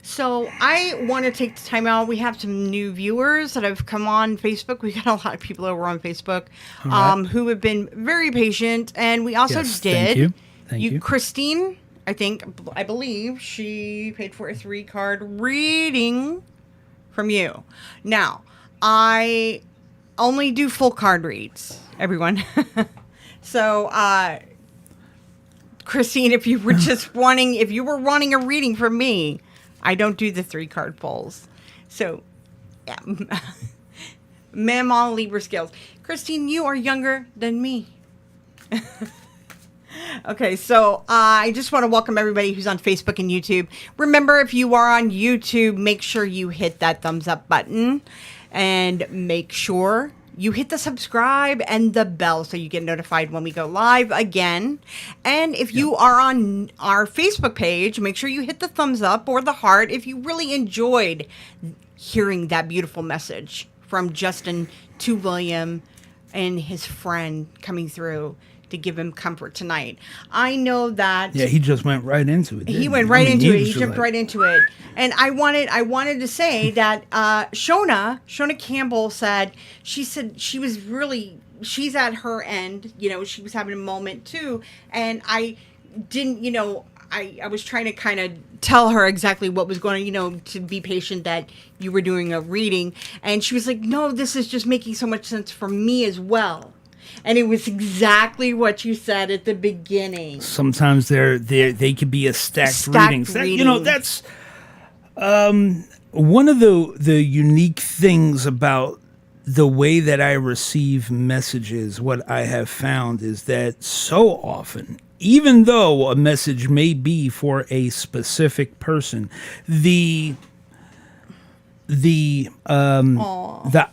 So I want to take the time out. We have some new viewers that have come on Facebook. We got a lot of people over on Facebook right. who have been very patient. And we also Yes, did. Thank you. Christine, I believe she paid for a 3-card reading from you. Now, I only do full card reads, everyone. So, Christine, if you were wanting a reading from me, I don't do the 3-card pulls. So, yeah. Ma'am on Libra scales. Christine, you are younger than me. Okay, so I just want to welcome everybody who's on Facebook and YouTube. Remember, if you are on YouTube, make sure you hit that thumbs up button and make sure you hit the subscribe and the bell so you get notified when we go live again. And if you are on our Facebook page, make sure you hit the thumbs up or the heart if you really enjoyed hearing that beautiful message from Justin to William and his friend coming through to give him comfort tonight. I know that Yeah, he just went right into it. he went right into it. He jumped right into it. And I wanted to say that Shona Campbell said she was really, she's at her end, she was having a moment too. And I didn't, I was trying to kind of tell her exactly what was going on, to be patient that you were doing a reading. And she was like, no, this is just making so much sense for me as well. And it was exactly what you said at the beginning. Sometimes they could be a stacked reading. That's one of the unique things about the way that I receive messages. What I have found is that so often, even though a message may be for a specific person, the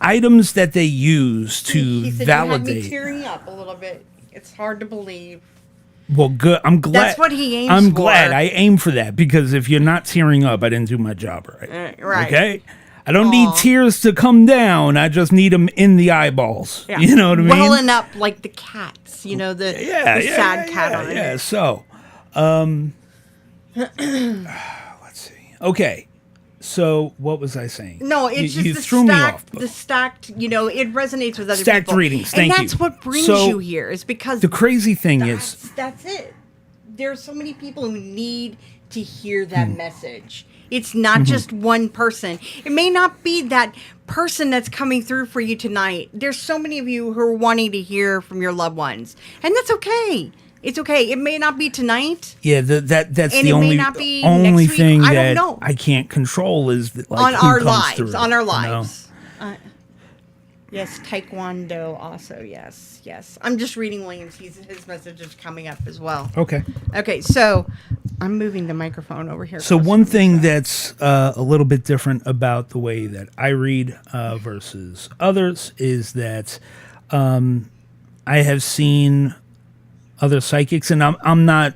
items that they use to He said validate. You had me tearing up a little bit. It's hard to believe. Well, good. I'm glad. That's what he aims I'm for. glad I aim for that, because if you're not tearing up, I didn't do my job right. Right. Okay. I don't need tears to come down. I just need them in the eyeballs. Yeah. You know what I mean? Welling up like the cats. The sad cat on Yeah. it. So, let's see. Okay. So what was I saying? No, it's you just threw me off. the stacked, it resonates with other Stacked people. readings, and thank that's you. what brings So, you here, is because The crazy thing is, that's it. There's so many people who need to hear that message. It's not just one person. It may not be that person that's coming through for you tonight. There's so many of you who are wanting to hear from your loved ones, and that's okay. It's okay. It may not be tonight. Yeah, that's And the it may only not be only next week. thing I don't that know. I can't control is that, like, On who our comes lives. through, On our you know? lives. Yes, Taekwondo also. Yes, yes. I'm just reading William's. His message is coming up as well. Okay. Okay, so I'm moving the microphone over here. So closer one to the thing side. that's a little bit different about the way that I read versus others is that I have seen other psychics, and I'm not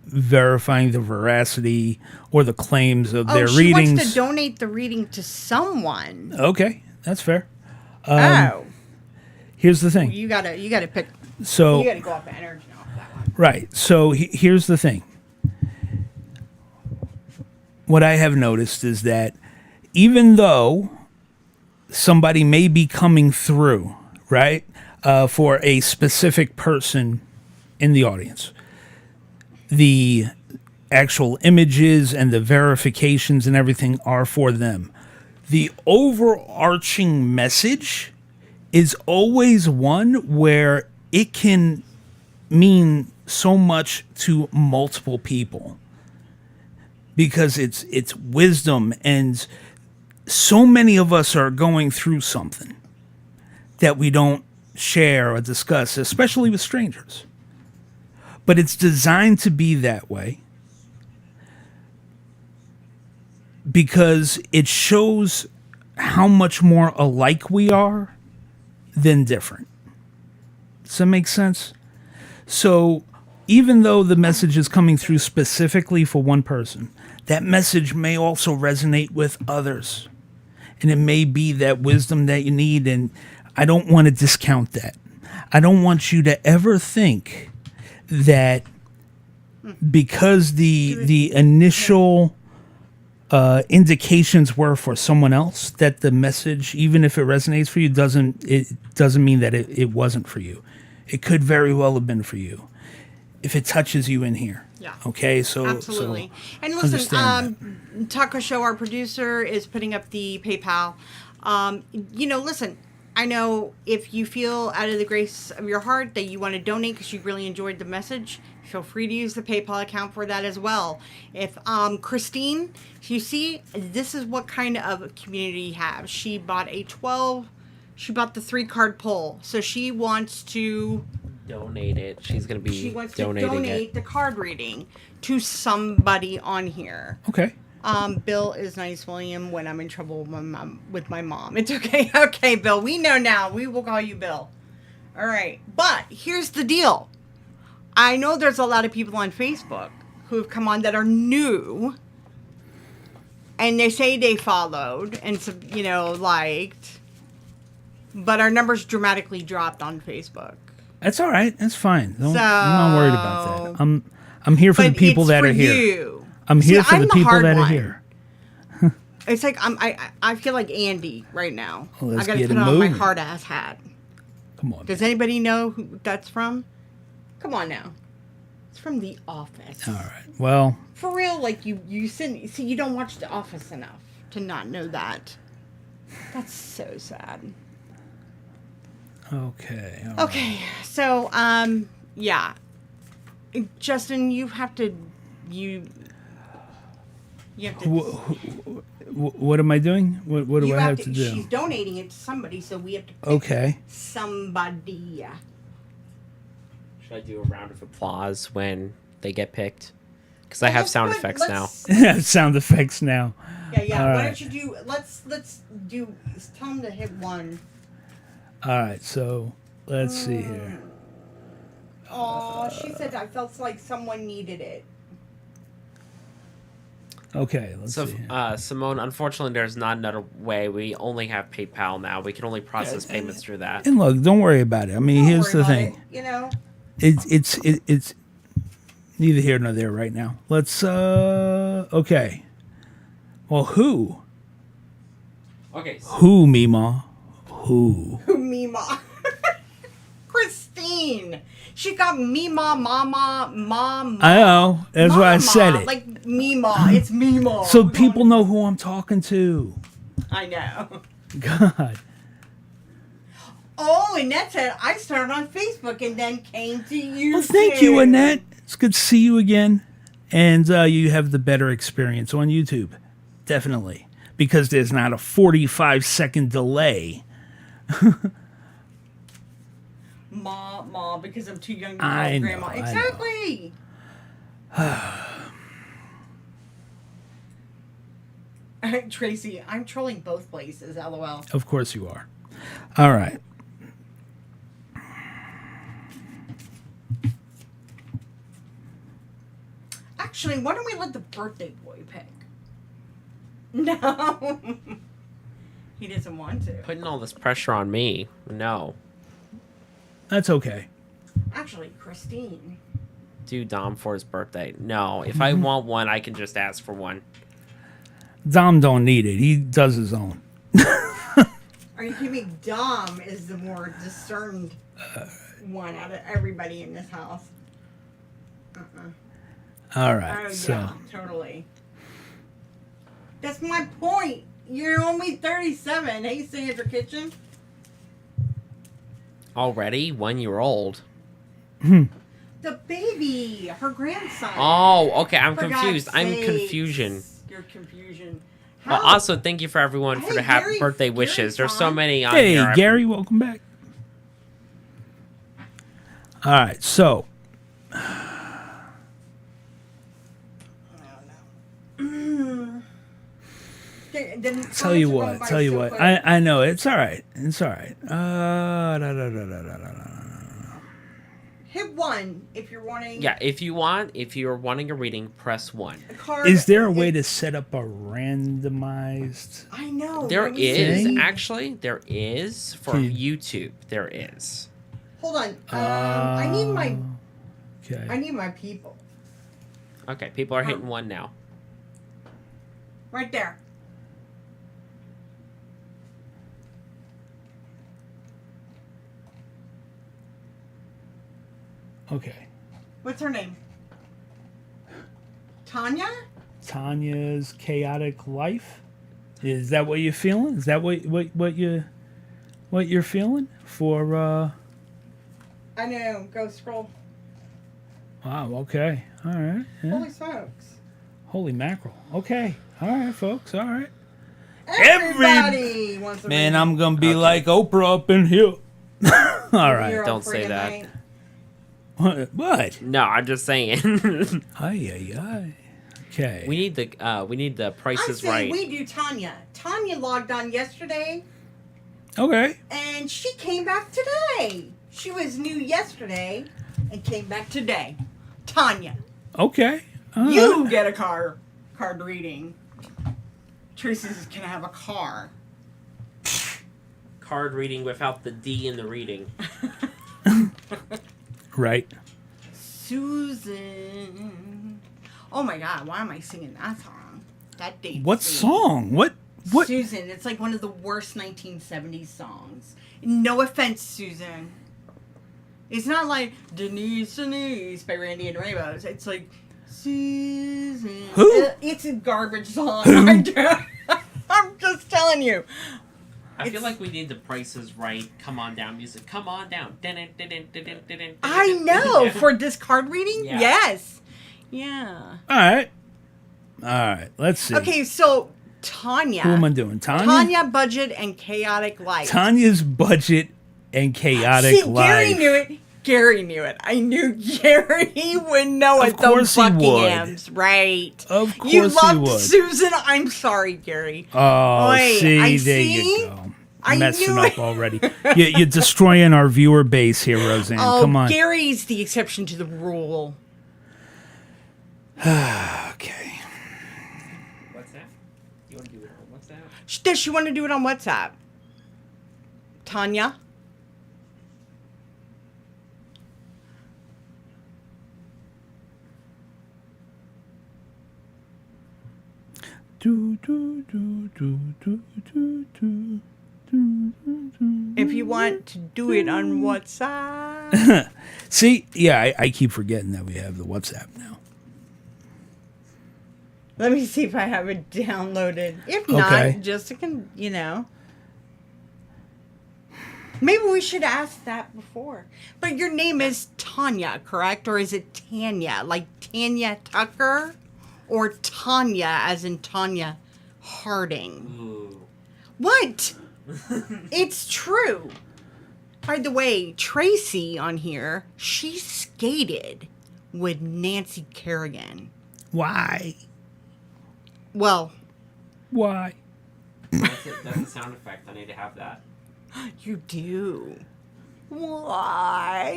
verifying the veracity or the claims of their she readings. wants to donate the reading to someone. Okay, that's fair. Oh, Here's the thing. you gotta pick. So You gotta go off the energy off that one. right. So here's the thing. What I have noticed is that even though somebody may be coming through, right, for a specific person in the audience, the actual images and the verifications and everything are for them. The overarching message is always one where it can mean so much to multiple people because it's wisdom, and so many of us are going through something that we don't share or discuss, especially with strangers. But it's designed to be that way because it shows how much more alike we are than different. Does that make sense? So even though the message is coming through specifically for one person, that message may also resonate with others. And it may be that wisdom that you need. And I don't want to discount that. I don't want you to ever think that because the initial indications were for someone else, that the message, even if it resonates for you, doesn't mean that it wasn't for you. It could very well have been for you if it touches you in here. Yeah. Okay. So Absolutely. So And listen, understand Taco Show, our producer, is putting up the PayPal. Listen, I know if you feel out of the grace of your heart that you want to donate because you really enjoyed the message, feel free to use the PayPal account for that as well. If Christine, you see, this is what kind of community you have. She bought the 3-card pull. So she wants to Donate it. She's going to be she wants to donating donate it. the card reading to somebody on here. Okay. Bill is nice, William, when I'm in trouble with my mom. It's okay. Okay, Bill. We know now. We will call you Bill. All right. But here's the deal. I know there's a lot of people on Facebook who have come on that are new. And they say they followed and, liked. But our numbers dramatically dropped on Facebook. That's all right. That's fine. I'm not worried about that. I'm here for the But people it's that for are here. you. I'm here for I'm the the people hard that are one. here. It's like I feel like Andy right now. Well, let's I gotta get put it on my moving. hard ass hat. Come on. Does anybody know who that's from? Come on now. It's from The Office. All right. Well, For real, like you see you don't watch The Office enough to not know that. That's so sad. okay. all right. Okay, so yeah. Justin, you have to What am I doing? What do you I have to She's do? donating it to somebody, so we have to pick Okay. somebody. Should I do a round of applause when they get picked? Because I have sound effects now. Sound effects now. Yeah. All Why right. don't you do? Let's do. Tell them to hit one. All right. So let's see here. Oh, she said I felt like someone needed it. Okay. Let's So, see. Here. Simone, unfortunately, there's not another way. We only have PayPal now. We can only process payments through that. And look, don't worry about it. I mean, Don't here's worry the about thing. it, It's neither here nor there right now. Let's okay. Well, who? Okay. Who, Mima? Who? Mima. Christine. She got Mima, Mom. I know. That's why I said it. Like Mima. It's Mima. So people know who I'm talking to. I know. God. Oh, Annette said, I started on Facebook and then came to you. Well, thank you, Annette. It's good to see you again. And you have the better experience on YouTube. Definitely. Because there's not a 45-second delay. Ma, because I'm too young to I call know, Grandma. I know. Exactly. Tracy, I'm trolling both places, LOL. Of course you are. All right. Actually, why don't we let the birthday boy pick? No. He doesn't want to. Putting all this pressure on me. No. That's okay. Actually, Christine. Do Dom for his birthday. No. If I want one, I can just ask for one. Dom don't need it. He does his own. Are you kidding me? Dom is the more discerned one out of everybody in this house. All right. Oh, So yeah, totally. That's my point. You're only 37. Hey, Sandra Kitchen. Already? 1 year old. The baby, her grandson. Oh, okay. I'm For confused. God's I'm sakes. confusion. Your confusion. Well, How- also, thank you for everyone for Hey, the happy Gary- birthday Gary's wishes. There's so on. many on hey, here. Gary, welcome back. All right. So tell you what. I know it's all right. It's all right. Hit 1 if you're wanting. Yeah, if you're wanting a reading, press 1. A card. Is there a way to set up a randomized? I know. There let me is, see. actually. There is for Hmm. YouTube. There is. Hold on. I need my. Okay. I need my people. Okay, people are hitting 1 now. Right there. Okay. What's her name? Tanya? Tanya's chaotic life. Is that what you're feeling? Is that what you're feeling for? I know. Go scroll. Wow. Okay. All right. Yeah. Holy smokes. Holy mackerel. Okay. All right, folks. All right. Everybody wants a Man, reading. I'm gonna be Okay. like Oprah up in here. All right. You're Don't all say friggin' that. night. What? No, I'm just saying. Ay. Okay. we need the I prices say right. we do Tanya. Tanya logged on yesterday, Okay. and she came back today. She was new yesterday, and came back today. Tanya, Okay. All you right. get a card reading. Tracy's gonna have a car. Card reading without the D in the reading. Right. Susan. Oh my God, why am I singing that song? That date. What song? What? Susan. It's like one of the worst 1970s songs. No offense, Susan. It's not like Denise by Randy and Rainbows. It's like Susan. Who? It's a garbage song. I'm just telling you. I feel like we need the prices right. Come on down, music. Come on down. I know. For this card reading? Yeah. Yes. Yeah. All right. All right. Let's see. Okay, so Tanya. Who am I doing? Tanya? Tanya Budget and Chaotic Life. Tanya's budget and chaotic See, life. Gary knew it. Gary knew it. I knew Gary would know Of it. course The he would. Buckinghams, right? Of course You he loved would. Susan. I'm sorry, Gary. Oh, Oi, see, I there see. you go. I Messing knew up it. already. You're destroying our viewer base here, Roseanne. Oh, Come on. Gary's the exception to the rule. Okay. What's that? You want to do it on WhatsApp? Does she want to do it on WhatsApp? Tanya? Do, do, do, do, do, do, do, If you want to do it on WhatsApp. See, yeah, I keep forgetting that we have the WhatsApp now. Let me see if I have it downloaded. If not, Okay. just maybe we should ask that before. But your name is Tanya, correct? Or is it Tanya? Like Tanya Tucker? Or Tanya as in Tanya Harding? Ooh. What? It's true. By the way, Tracy on here, she skated with Nancy Kerrigan. Why? Well, Why? That's a sound effect. I need to have that. you do. Why?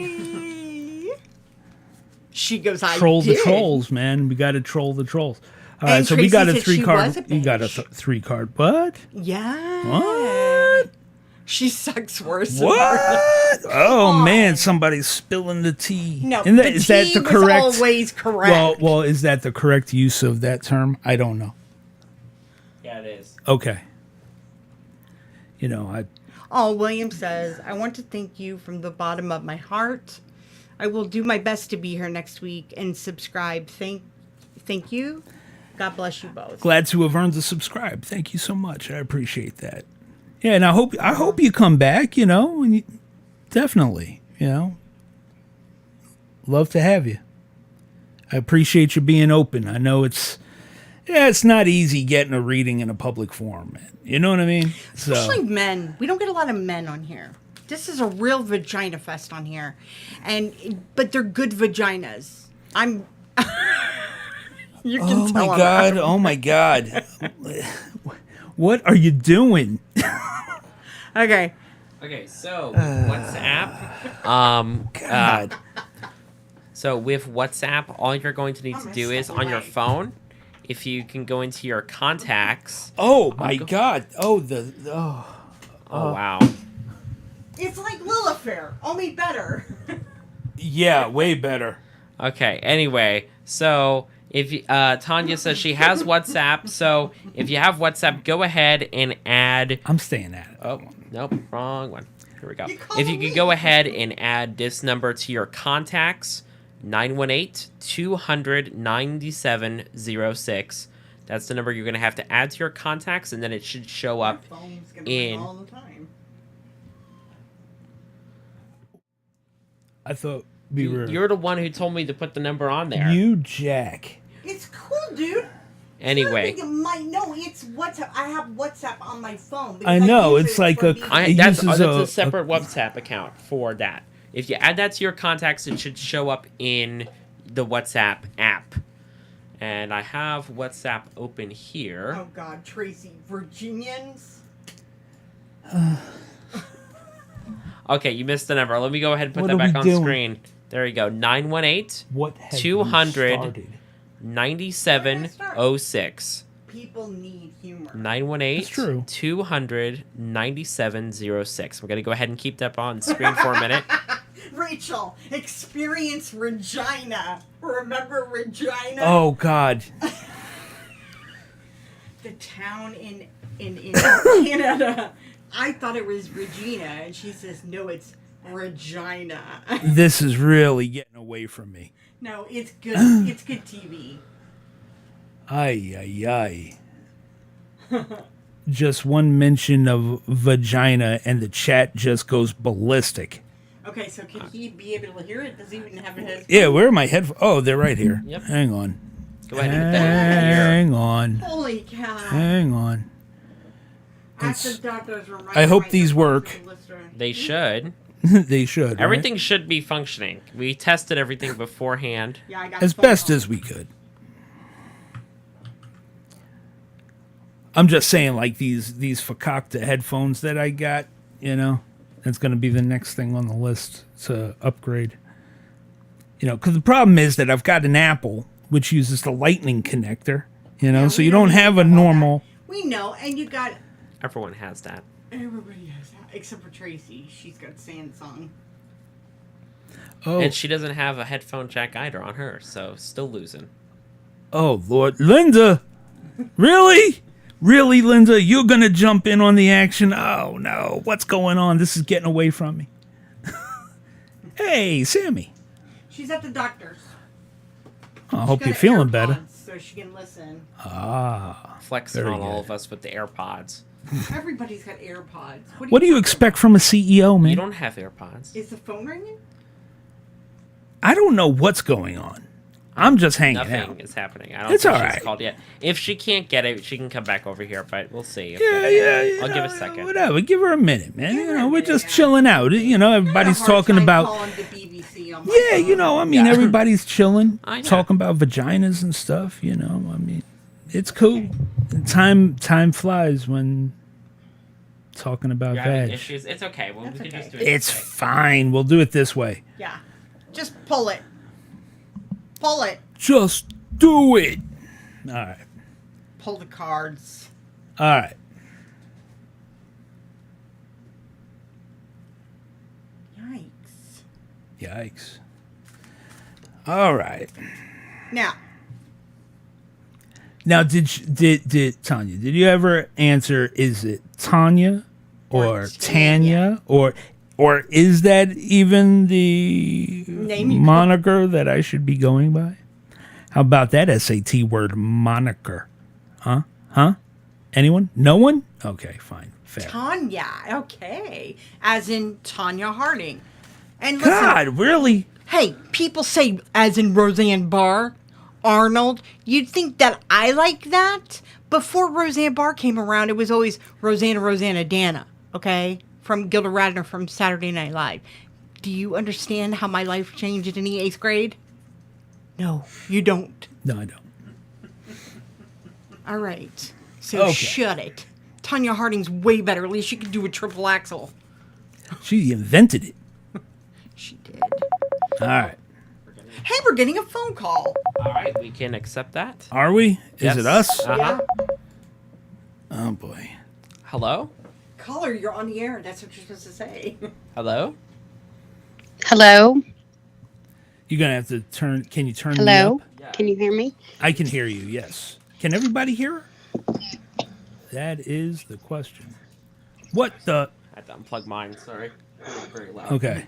She goes, I Troll did. the trolls, man. We got to troll the trolls. All right, And so we Tracy got a said she 3-card. was a You got a bitch. 3-card. What? Yeah. What? She sucks worse. than her. What? Oh on. man, somebody's spilling the tea. No, And the is that tea the was correct? always correct. Well, is that the correct use of that term? I don't know. Yeah, it is. Okay. You know, Oh, William says, I want to thank you from the bottom of my heart. I will do my best to be here next week and subscribe. Thank you. God bless you both. glad to have earned the subscribe. Thank you so much. I appreciate that. Yeah, and I hope you come back. You know, and definitely, you know, love to have you. I appreciate you being open. I know it's not easy getting a reading in a public forum, man. You know what I mean? So Especially men. We don't get a lot of men on here. This is a real vagina fest on here. But they're good vaginas. You can oh tell my I'm- god! Oh my god! What are you doing? Okay. Okay, so WhatsApp. God. So with WhatsApp, all you're going to need to do is on your phone, if you can go into your contacts. Oh my god! Oh Oh wow. It's like Lillifair, only better. yeah, way better. Okay. Anyway, so if Tanya says she has WhatsApp, so if you have WhatsApp, go ahead and add. I'm staying at it. Oh nope, wrong one. Here we go. You called If you me. could go ahead and add this number to your contacts, 918-200-9706. That's the number you're gonna have to add to your contacts, and then it should show up. Phone's gonna in- ring all the time. I thought we were. You're the one who told me to put the number on there. You Jack. It's cool, dude. Anyway, You might know it's WhatsApp. I have WhatsApp on my phone. because I know, use it's it like for a- being- It that's uses a separate WhatsApp account for that. If you add that to your contacts, it should show up in the WhatsApp app. And I have WhatsApp open here. Oh God, Tracy, Virginians. Okay, you missed the number. Let me go ahead and put What that are back we on doing? screen. There you go. 918 What have 200. you started? 9706. People need humor. 918 That's true. 200 9706. We're going to go ahead and keep that on screen for a minute. Rachel, experience Regina. Remember Regina? Oh God. The town in Canada. I thought it was Regina, and she says, no, it's Regina. This is really getting away from me. No, it's good. It's good TV. Ay. Just one mention of vagina and the chat just goes ballistic. Okay, so can he be able to hear it? Does he even have his? Yeah, where are my headphones? Oh, they're right here. Yep. Hang on. Go ahead and get that in here. Hang on. Holy cow! Hang on. Active doctors were right I hope behind these the work. phone listener. They should. They should. right? Everything should be functioning. We tested everything beforehand. Yeah, I got as phone best calls. as we could. I'm just saying, like these Fakakta headphones that I got, you know, that's going to be the next thing on the list to upgrade. You know, because the problem is that I've got an Apple which uses the Lightning connector. You know, Yeah, so we you don't need have to a know about normal. that. We know, and you got Everyone has that. everybody has that except for Tracy. She's got Samsung. Oh, And she doesn't have a headphone jack either on her, so still losing. oh Lord, Linda, really? Really, Linda? You're going to jump in on the action? Oh, no. What's going on? This is getting away from me. Hey, Sammy. She's at the doctor's. I hope you're feeling better. So she can listen. Flexing Very on all good. of us with the AirPods. Everybody's got AirPods. What do you expect from a CEO, man? You don't have AirPods. Is the phone ringing? I don't know what's going on. I'm just hanging Nothing out. is happening. I don't It's think all she's right. called yet. If she can't get it, she can come back over here, but we'll see. Yeah. I'll give a second. Whatever. Give her a minute, man. Give her a We're minute, just yeah. chilling out. Everybody's talking about. Calling the BBC on my Yeah, phone. Yeah. everybody's chilling, I know. talking about vaginas and stuff. It's cool. Time flies when talking about You're having vag. issues. It's okay. Well, we can okay. just do it. It's this way. fine. We'll do it this way. Yeah. Just pull it. Pull it. Just do it. All right. Pull the cards. All right. Yikes. Yikes. All right. Now, did Tanya? Did you ever answer? Is it Tanya or Tanya or is that even the Name you moniker that I should be going by? How about that SAT word, moniker? Huh? Anyone? No one? Okay, fine, fair. Tanya. Okay. As in Tanya Harding. And listen, God, really? hey, people say as in Roseanne Barr, Arnold. You'd think that I like that. Before Roseanne Barr came around, it was always Rosanna Dana, okay? From Gilda Radner from Saturday Night Live. Do you understand how my life changed in the 8th grade? No, you don't. No, I don't. All right. So Okay. shut it. Tanya Harding's way better. At least she could do a triple axel. She invented it. She did. All right. Hey, we're getting a phone call. All right, we can accept that. Are we? Is Yes. it us? Uh-huh. Oh boy. Hello? Caller, you're on the air. That's what you're supposed to say. Hello? Hello? You're gonna have to turn. Can you turn me Hello? up? Can you hear me? I can hear you. Yes. Can everybody hear her? That is the question. What the? I had to unplug mine. Sorry. It was very loud. Okay.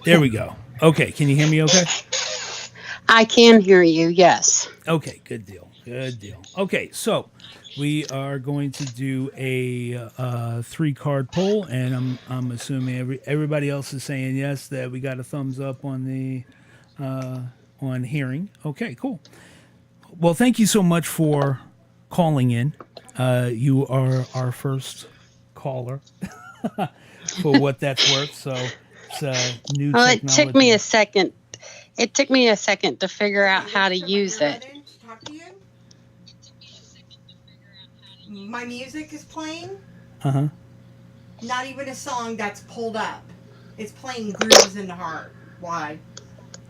There we go. Okay. Can you hear me? Okay. I can hear you, yes. Okay. Good deal. Good deal. Okay. So we are going to do a 3-card poll, and I'm assuming everybody else is saying yes. That we got a thumbs up on the on hearing. Okay. Cool. Well, thank you so much for calling in. You are our first caller for what that's worth. So it's new Well, it technology. took me a second. It took me a second to figure out how to use it. Talk to you? My music is playing. Uh-huh. Not even a song that's pulled up. It's playing Grooves in the Heart. Why?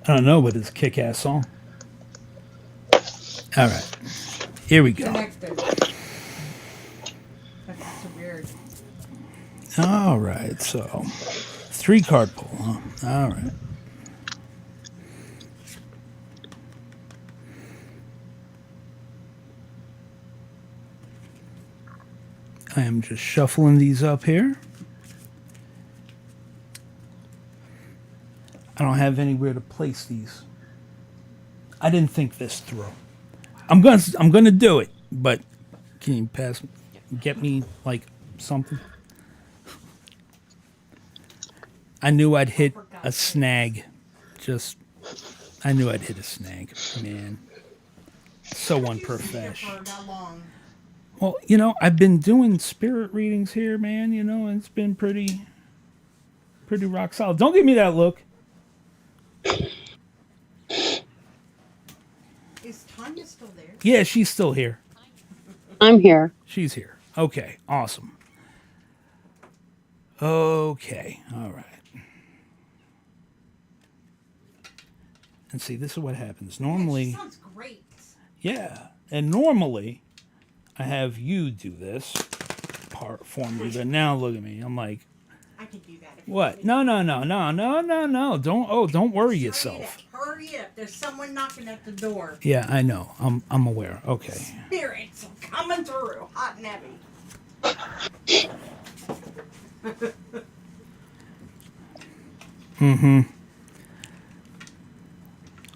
I don't know, but it's a kick-ass song. All right. Here we The go. next bit. That's so weird. All right. So 3-card poll, huh? All right. I am just shuffling these up here. I don't have anywhere to place these. I didn't think this through. I'm gonna do it, but can you get me like something? I knew I'd hit a snag. I knew I'd hit a snag, man. So unprofessional. For that long. Well, I've been doing spirit readings here, man, and it's been pretty rock solid. Don't give me that look. Is Tanya still there? Yeah, she's still here. I'm here. She's here. Okay, awesome. Okay, all right. And see, this is what happens. Normally, She sounds great. yeah, and normally I have you do this part for me, but now look at me. I'm like, I I can do that. If you What? want me No. Don't worry to. yourself. Hurry up. There's someone knocking at the door. Yeah, I know. I'm aware. Okay. Spirits coming through. Hot and heavy.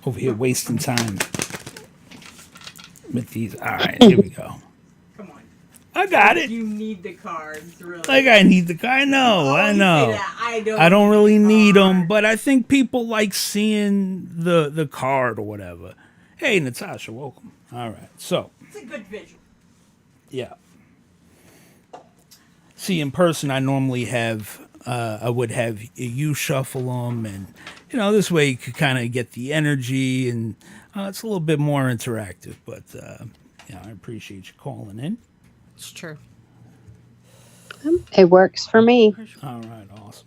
Over here wasting time with these. All right, here we go. Come on. I got it. You need the cards, really. Like I need the car. I know. I You say know. that. I don't really need them, card. but I think people like seeing the card or whatever. Hey, Natasha, welcome. All right, so It's a good visual. yeah. See, in person, I normally have. I would have you shuffle them, and this way you could kind of get the energy, and it's a little bit more interactive. But I appreciate you calling in. It's true. It works for me. All right, awesome.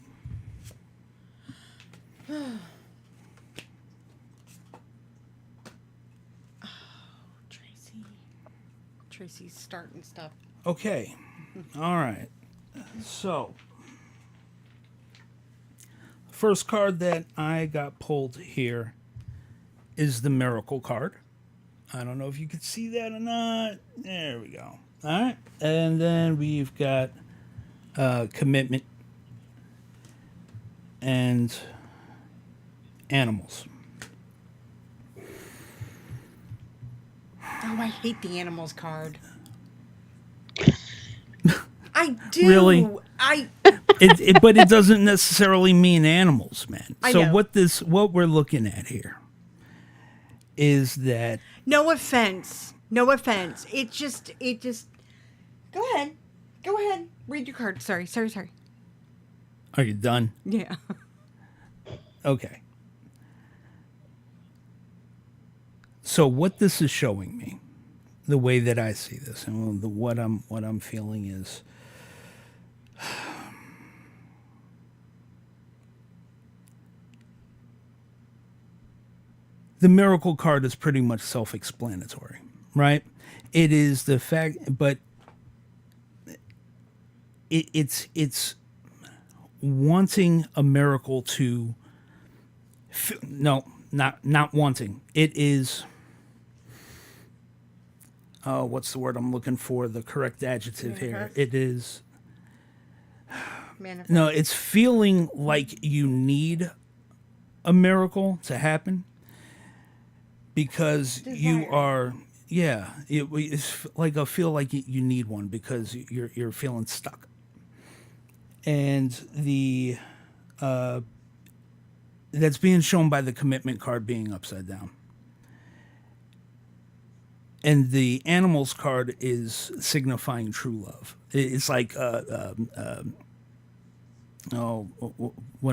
Tracy's starting stuff. Okay. All right. So, first card that I got pulled here is the Miracle card. I don't know if you could see that or not. There we go. All right. And then we've got Commitment and Animals. Oh, I hate the animals card. I do. Really? I But it doesn't necessarily mean animals, man. I So know. what we're looking at here is that no offense. No offense. It just go ahead. Go ahead. Read your card. Sorry. are you done? Yeah. Okay. So what this is showing me, the way that I see this, and what I'm feeling is, the Miracle card is pretty much self-explanatory, right? It is the fact, but it's wanting a miracle to. No, not wanting. It is. Oh, what's the word I'm looking for? The correct adjective here. Manifest? It is. Manifest. No, it's feeling like you need a miracle to happen because you Desire. are. Yeah, it's like I feel like you need one because you're feeling stuck, and the that's being shown by the Commitment card being upside down. And the Animals card is signifying true love. It's like, what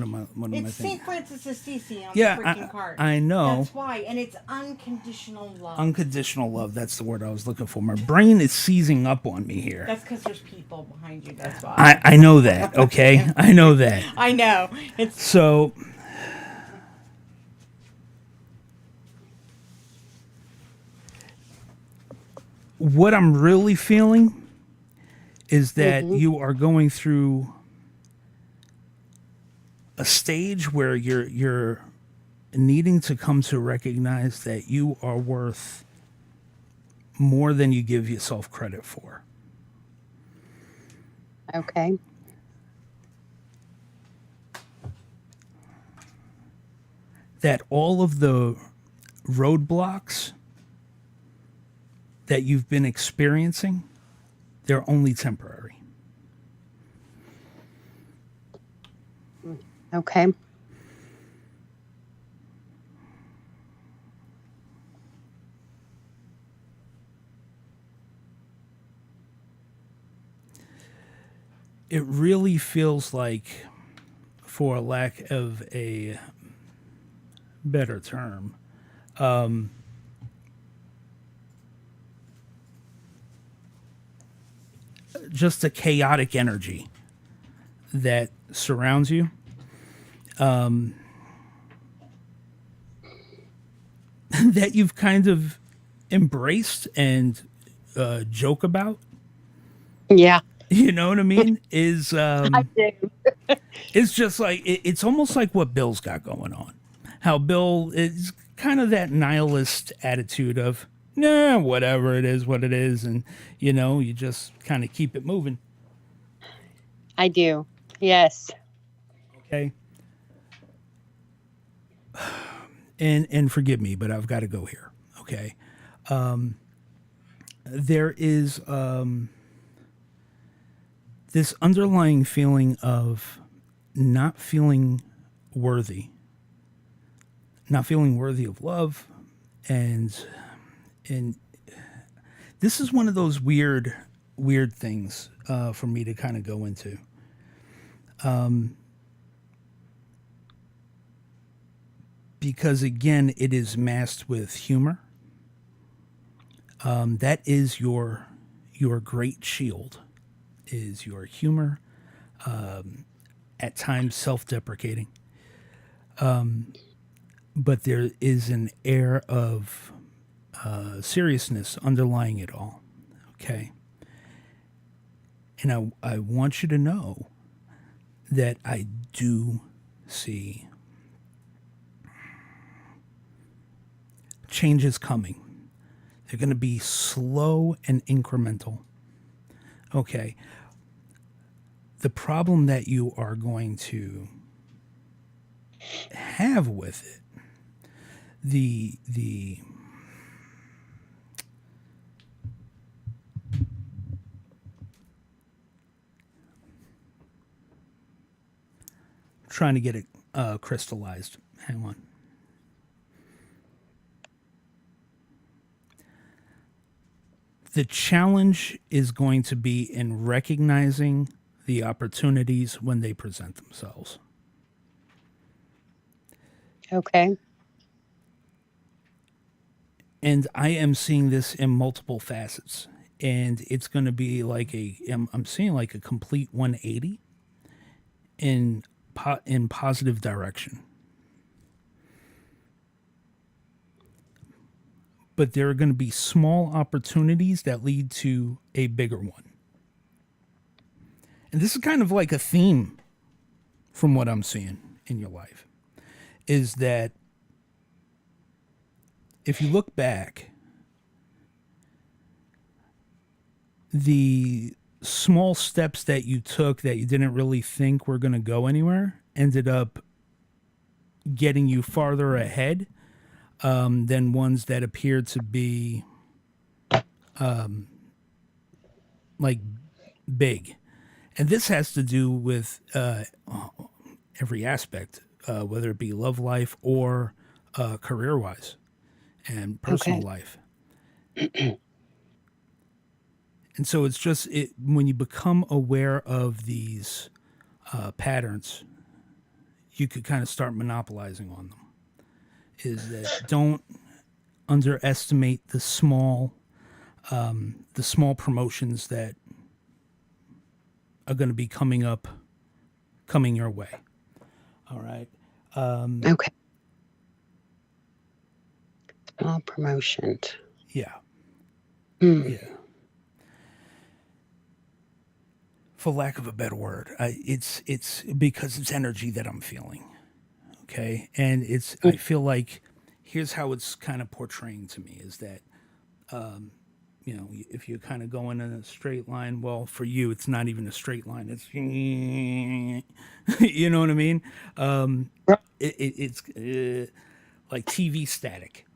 am I It's thinking? St. Francis Assisi on Yeah, the freaking card. I know. That's why, and it's unconditional love. Unconditional love. That's the word I was looking for. My brain is seizing up on me here. That's because there's people behind you. That's why. I know that. Okay, I know that. I know. It's So. What I'm really feeling is that you are going through a stage where you're needing to come to recognize that you are worth more than you give yourself credit for. Okay. That all of the roadblocks that you've been experiencing, they're only temporary. Okay. It really feels like, for a lack of a better term, just a chaotic energy that surrounds you. That you've kind of embraced and joke about. Yeah. You know what I mean? I do. It's just like it's almost like what Bill's got going on. How Bill is kind of that nihilist attitude of, nah, whatever it is, what it is, and you just kind of keep it moving. I do. Yes. Okay. And forgive me, but I've got to go here. Okay. There is this underlying feeling of not feeling worthy, not feeling worthy of love, and this is one of those weird things for me to kind of go into. Because again, it is masked with humor. That is your great shield, is your humor, at times self-deprecating, but there is an air of seriousness underlying it all. Okay, and I want you to know that I do see changes coming. They're going to be slow and incremental. Okay. The problem that you are going to have with it, the trying to get it crystallized. Hang on. The challenge is going to be in recognizing the opportunities when they present themselves. Okay. And I am seeing this in multiple facets. And it's going to be like I'm seeing like a complete 180 in positive direction. But there are going to be small opportunities that lead to a bigger one. And this is kind of like a theme from what I'm seeing in your life, is that if you look back, the small steps that you took that you didn't really think were going to go anywhere ended up getting you farther ahead than ones that appeared to be like big. And this has to do with every aspect, whether it be love life or career wise and personal Okay. life. And so it's just when you become aware of these patterns, you could kind of start monopolizing on them. Is that don't underestimate the small promotions that are going to be coming your way. All right. Okay. Small promotions. Yeah. Hmm. Yeah. For lack of a better word, it's because it's energy that I'm feeling. Okay, and I feel like here's how it's kind of portraying to me is that if you're kind of going in a straight line, well, for you it's not even a straight line, it's you know what I mean. It's like TV static,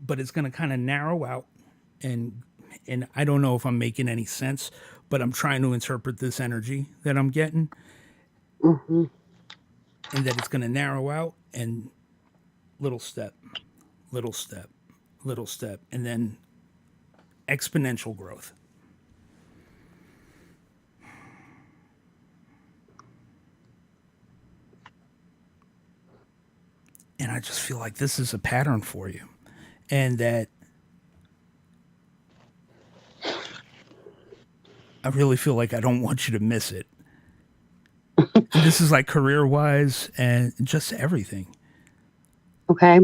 but it's going to kind of narrow out, and I don't know if I'm making any sense, but I'm trying to interpret this energy that I'm getting, Mm-hmm. and that it's going to narrow out and little step, little step, little step, and then exponential growth. And I just feel like this is a pattern for you, and that I really feel like I don't want you to miss it. And this is like career wise and just everything. Okay.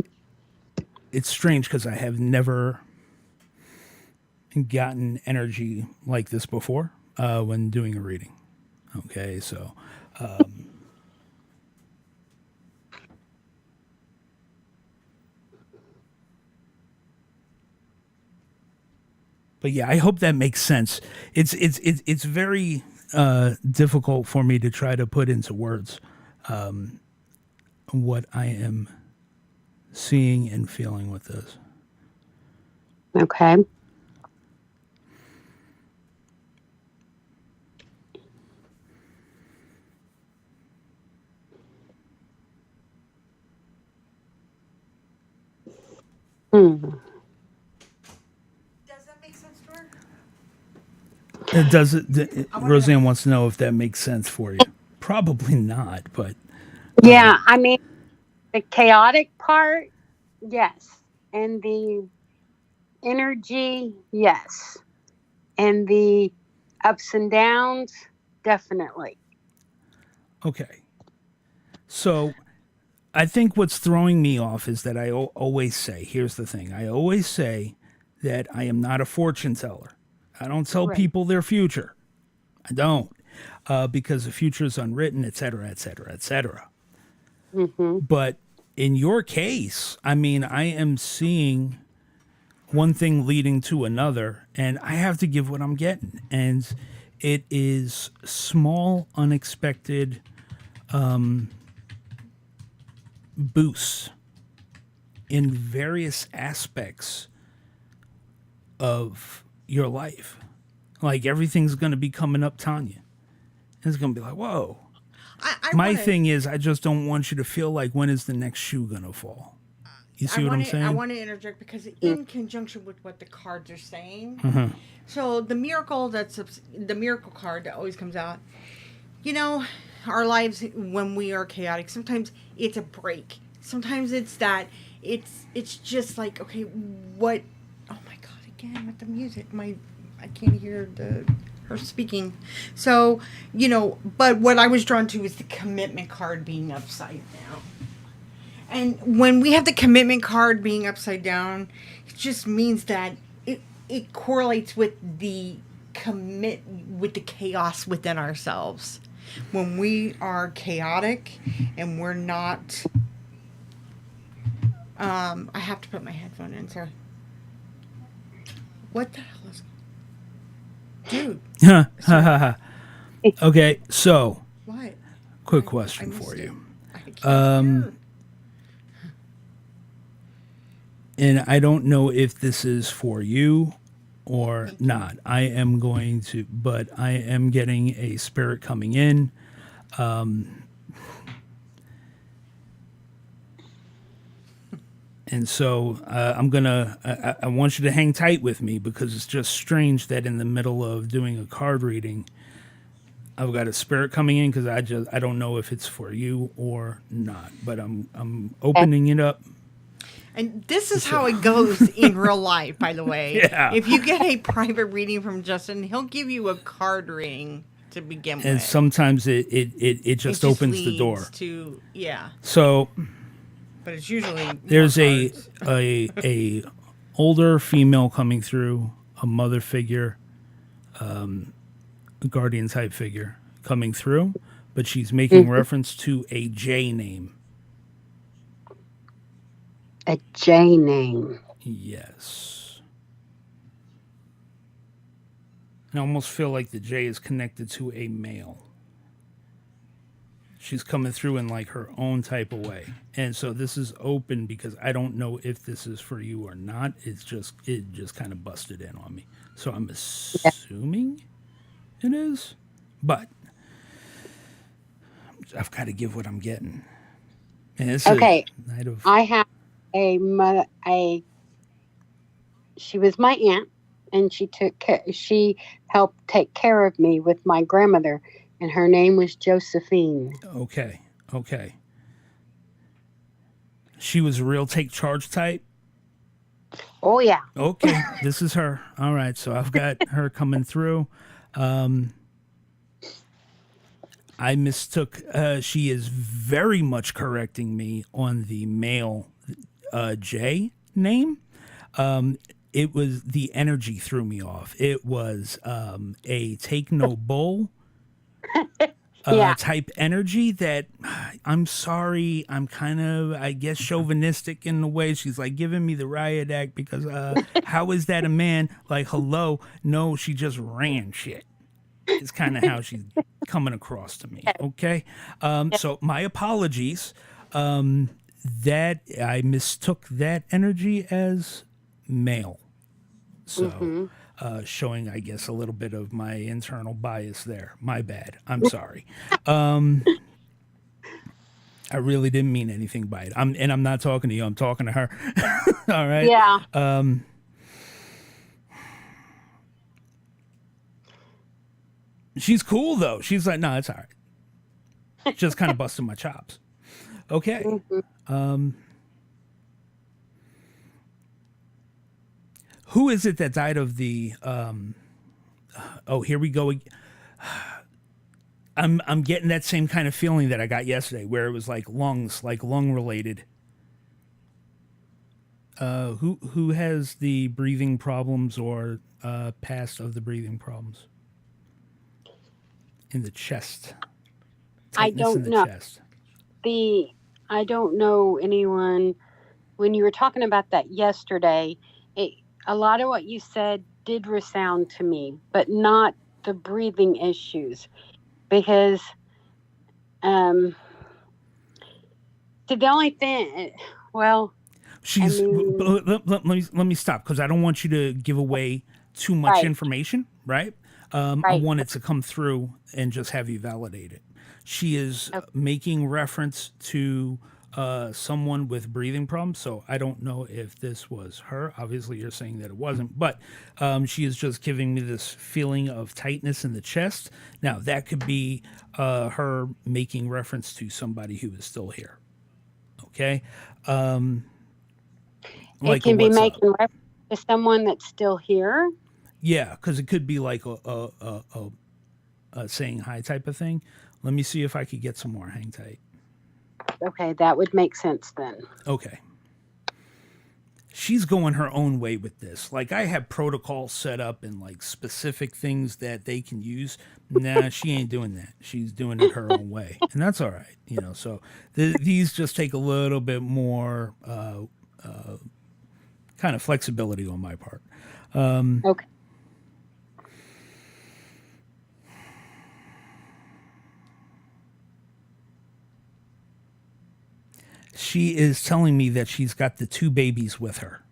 It's strange because I have never gotten energy like this before. when doing a reading. Okay, so but yeah, I hope that makes sense. It's very difficult for me to try to put into words what I am seeing and feeling with this. Okay. Hmm. Does that make sense to her? It does. wanna Roseanne know. wants to know if that makes sense for you. Probably not, but Yeah, I mean, the chaotic part, yes. And the energy, yes. And the ups and downs, definitely. okay. So I think what's throwing me off is that I always say, here's the thing. I always say that I am not a fortune teller. I don't tell Right. people their future. I don't, because the future is unwritten, et cetera, et cetera, et cetera. Mm-hmm. But in your case, I mean, I am seeing one thing leading to another, and I have to give what I'm getting. And it is small, unexpected boosts in various aspects of your life. Like everything's going to be coming up, Tanya. It's going to be like, whoa. I My want to. thing is, I just don't want you to feel like when is the next shoe going to fall? You see what I'm I saying? want to interject because in conjunction with what the cards are saying. So the miracle the miracle card that always comes out. You know, our lives when we are chaotic. Sometimes it's a break. Sometimes it's that. It's just like, okay, what? Oh my God! Again with the music, I can't hear her speaking. So but what I was drawn to is the commitment card being upside down. And when we have the commitment card being upside down, it just means that it correlates with the with the chaos within ourselves. When we are chaotic and we're not I have to put my headphone in, sorry. What the hell is dude, Okay, so what? quick I question missed for it. you. I can't hear. And I don't know if this is for you or not. I am going to, but I am getting a spirit coming in. And so I want you to hang tight with me because it's just strange that in the middle of doing a card reading, I've got a spirit coming in because I don't know if it's for you or not. But I'm opening it up. And this is how it goes in real life, by the way. Yeah. If you get a private reading from Justin, he'll give you a card reading to begin And with. sometimes it It just opens the door. leads to, yeah, So but it's usually there's more a cards. a older female coming through, a mother figure, a guardian type figure coming through, but she's making reference to a J name. A J name. Yes. I almost feel like the J is connected to a male. She's coming through in like her own type of way. And so this is open because I don't know if this is for you or not. It just kind of busted in on me. So I'm assuming it is. But I've got to give what I'm getting. And it's Okay. a night of I have she was my aunt, and she helped take care of me with my grandmother, and her name was Josephine. okay. She was a real take charge type. Oh yeah. Okay, this is her. All right, so I've got her coming through. I mistook. She is very much correcting me on the male J name. it was the energy threw me off. It was a take no bull Yeah. type energy that I'm sorry, I'm kind of, I guess, chauvinistic in the way. She's like giving me the riot act because how is that a man? Like, hello, no, she just ran shit. It's kind of how she's coming across to me. Okay. So my apologies. That I mistook that energy as male. So, showing, I guess, a little bit of my internal bias there. My bad. I'm sorry. I really didn't mean anything by it. I'm not talking to you. I'm talking to her. All right. Yeah. She's cool though. She's like, no, it's all right. Just kind of busting my chops. Okay. Who is it that died of the? Oh, here we go. I'm getting that same kind of feeling that I got yesterday, where it was like lungs, like lung related. Who has the breathing problems or past of the breathing problems in the chest? I Tightness in don't the know. chest. I don't know anyone. When you were talking about that yesterday, a lot of what you said did resound to me, but not the breathing issues. Because, see, the only thing, well, She's. I mean, Let me stop because I don't want you to give away too much right, information. Right. I right. want it to come through and just have you validate it. She is Okay. making reference to someone with breathing problems. So I don't know if this was her. Obviously, you're saying that it wasn't, but she is just giving me this feeling of tightness in the chest. Now, that could be her making reference to somebody who is still here. Okay. It Like a can be what's up. making reference to someone that's still here. Yeah, because it could be like a saying hi type of thing. Let me see if I could get some more. Hang tight. Okay, that would make sense then. Okay. She's going her own way with this. Like I have protocols set up and like specific things that they can use. Nah, she ain't doing that. She's doing it her own way, and that's all right. So these just take a little bit more kind of flexibility on my part. Okay. She is telling me that she's got the two babies with her.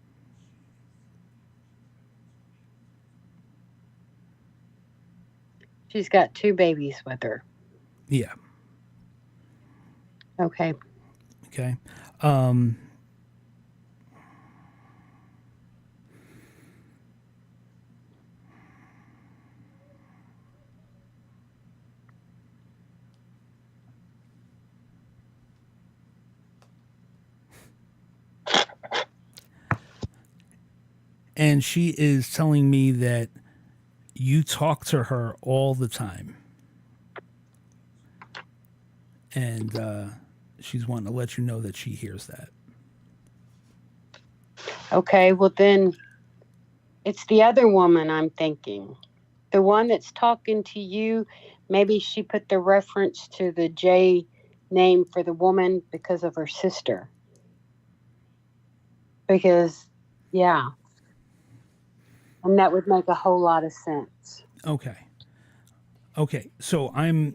She's got two babies with her. Yeah. Okay. Okay. And she is telling me that you talk to her all the time. And she's wanting to let you know that she hears that. Okay, well then it's the other woman I'm thinking. The one that's talking to you, maybe she put the reference to the J name for the woman because of her sister. Because, yeah. And that would make a whole lot of sense. Okay. Okay. So I'm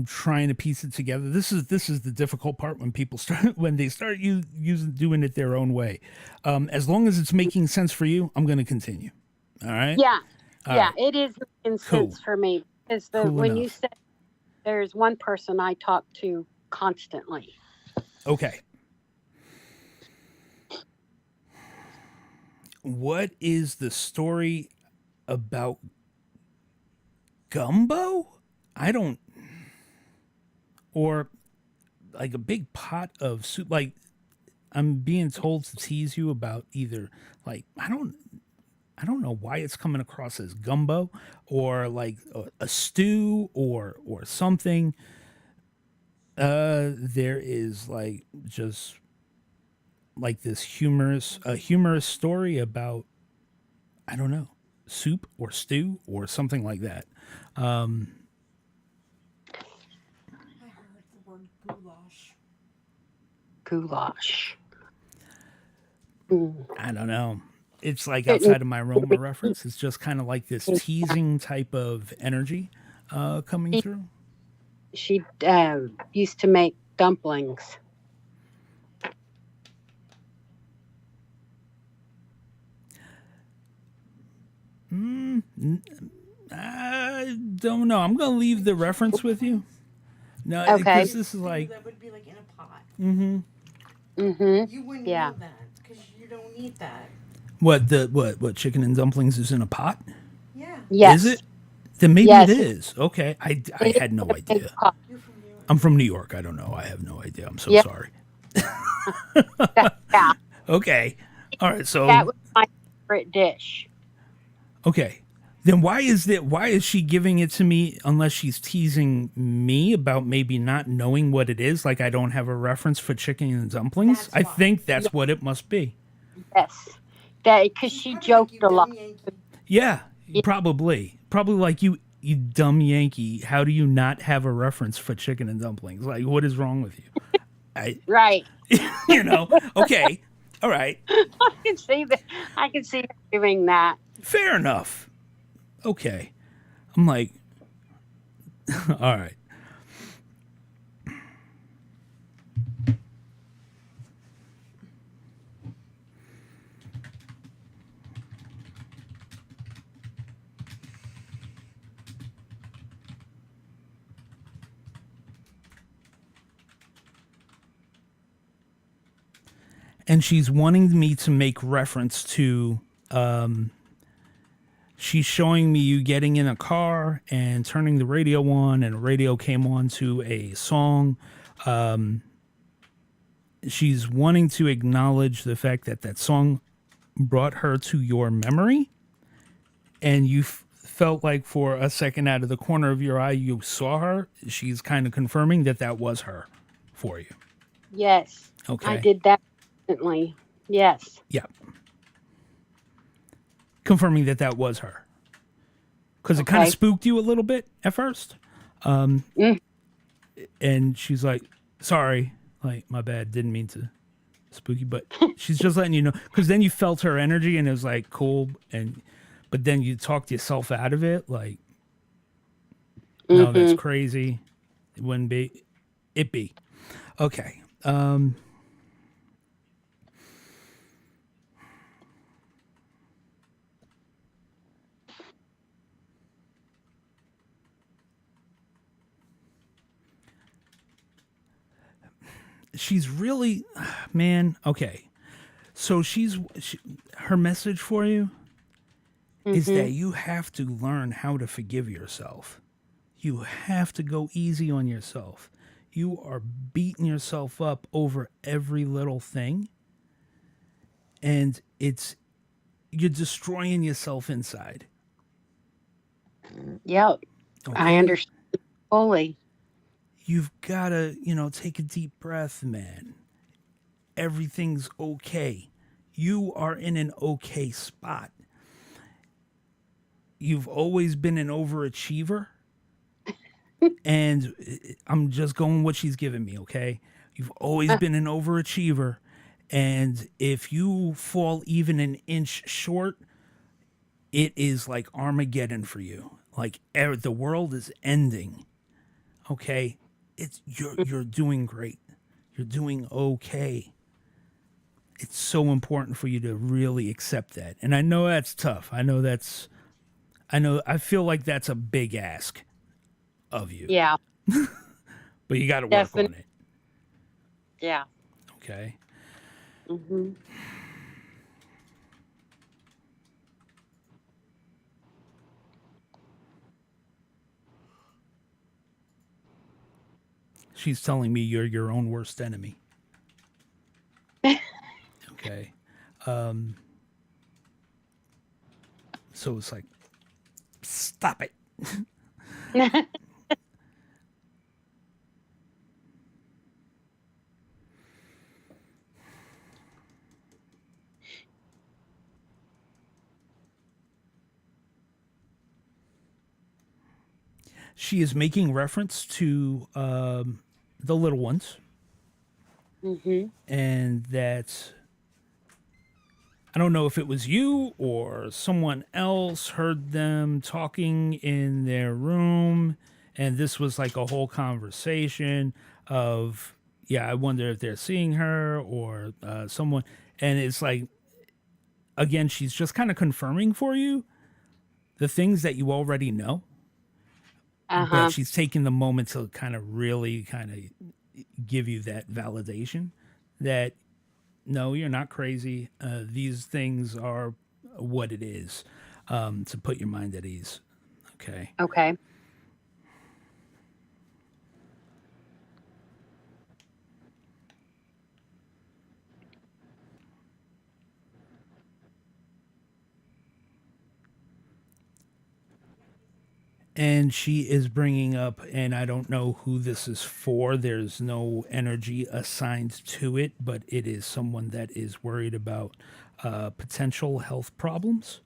trying to piece it together. This is the difficult part when people start when they start using doing it their own way. As long as it's making sense for you, I'm going to continue. All right. Yeah. All Yeah, right. it is making Cool. sense for me. Because Cool when you enough. said there's one person I talk to constantly. Okay. What is the story about gumbo? I don't, or like a big pot of soup. Like I'm being told to tease you about either like I don't know why it's coming across as gumbo or like a stew or something. There is like just like this humorous story about, I don't know, soup or stew or something like that. I heard the word goulash. Goulash. Mm. I don't know. It's like Couldn't outside of my realm of reference. It's just kind of like this teasing type of energy coming she, through. she used to make dumplings. I don't know. I'm gonna leave the reference with you. No, Okay. because this is like, That would be like in a pot. Mm-hmm. You wouldn't Yeah. know that because you don't need that. what chicken and dumplings is in a pot? Yeah. Yes. Is it? Then maybe it Yes. is. Okay, I It is had no a big idea. pot. You're from New York. I'm from New York. I don't know. I have no idea. I'm so Yep. sorry. Yeah. Okay. All right. That So was my favorite dish. okay. Then why is she giving it to me unless she's teasing me about maybe not knowing what it is? Like I don't have a reference for chicken and dumplings. That's I why. think that's what it must be. Yes. That because She's she probably joked like, a you lot. dumb Yankee. Yeah, Yeah. probably like you dumb Yankee. How do you not have a reference for chicken and dumplings? Like what is wrong with you? I Right. you know. Okay. All right. I can see that. I can see her doing that. Fair enough. Okay. I'm like, all right. And she's wanting me to make reference to she's showing me you getting in a car and turning the radio on and the radio came on to a song. She's wanting to acknowledge the fact that that song brought her to your memory and you felt like for a second out of the corner of your eye you saw her. She's kind of confirming that that was her for you. Yes. Okay. I did that recently. Yes. Yeah. Confirming that that was her. Because it kind of Okay. spooked you a little bit at first. Mm. And she's like, sorry, like, my bad, didn't mean to spook you. But she's just letting you know. Because then you felt her energy and it was like, cool. But then you talked yourself out of it. Like, no, that's Mm-hmm. crazy. It wouldn't be. It be. Okay. She's really, man, okay. So her message for you is Mm-hmm. that you have to learn how to forgive yourself. You have to go easy on yourself. You are beating yourself up over every little thing, and you're destroying yourself inside. Yep. I Okay? understand fully. You've got to, take a deep breath, man. Everything's okay. You are in an okay spot. You've always been an overachiever. And I'm just going what she's giving me, okay? You've always been an overachiever. And if you fall even an inch short, it is like Armageddon for you. Like the world is ending. Okay? You're doing great. You're doing okay. It's so important for you to really accept that. And I know that's tough. I feel like that's a big ask of you. Yeah. But you got to work Definitely. on it. Yeah. Okay? Mm-hmm. She's telling me you're your own worst enemy. Okay? So it's like, stop it. she is making reference to the little ones, Mm-hmm. and that I don't know if it was you or someone else heard them talking in their room, and this was like a whole conversation of, yeah, I wonder if they're seeing her or someone, and it's like, again, she's just kind of confirming for you the things that you already know, but Uh-huh. she's taking the moment to kind of really kind of give you that validation that no, you're not crazy. These things are what it is, to put your mind at ease. Okay. Okay. And she is bringing up, and I don't know who this is for. There's no energy assigned to it, but it is someone that is worried about potential health problems.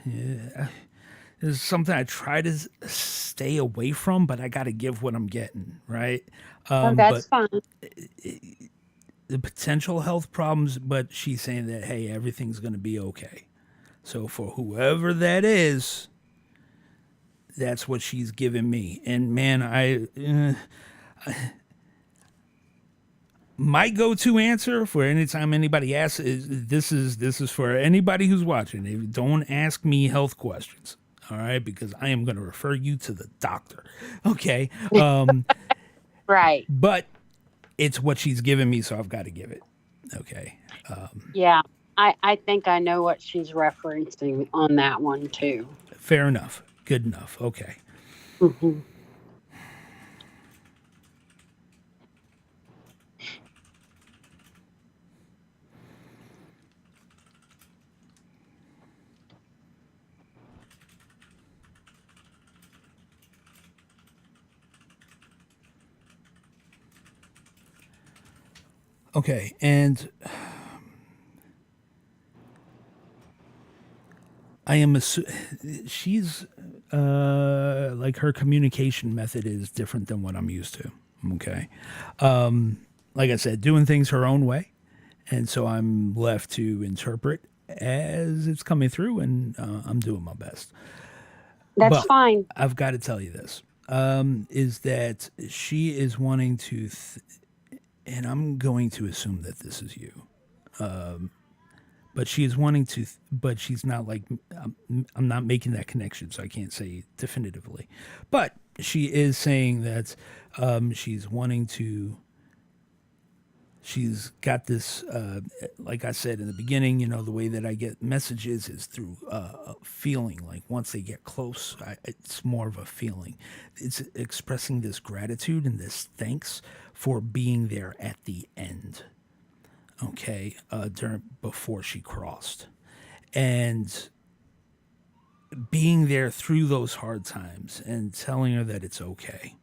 It's something I try to stay away from, but I got to give what I'm getting, right? Oh, But that's fine. the potential health problems, but she's saying that, hey, everything's going to be okay. So for whoever that is, that's what she's giving me. And man, my go-to answer for anytime anybody asks is this is for anybody who's watching. Don't ask me health questions, all right? Because I am going to refer you to the doctor, okay? Right. But it's what she's giving me, so I've got to give it, okay? Yeah. I think I know what she's referencing on that one too. Fair enough. Good enough. Okay. Hmm. Okay, and I am she's like her communication method is different than what I'm used to. Okay, like I said, doing things her own way, and so I'm left to interpret as it's coming through, and I'm doing my best. That's But fine. I've got to tell you this: is that she is wanting to, and I'm going to assume that this is you. But she is wanting to, but she's not like, I'm not making that connection, so I can't say definitively. But she is saying that she's wanting to, she's got this, like I said in the beginning, the way that I get messages is through a feeling. Like once they get close, it's more of a feeling. It's expressing this gratitude and this thanks for being there at the end, okay, before she crossed, and being there through those hard times and telling her that it's okay.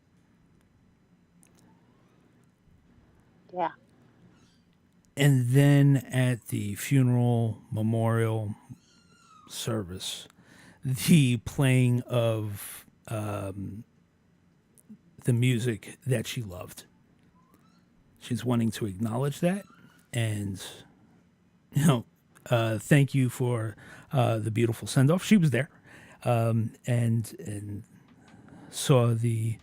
Yeah. And then at the funeral memorial service, the playing of the music that she loved. She's wanting to acknowledge that, and thank you for the beautiful send off. She was there, and saw the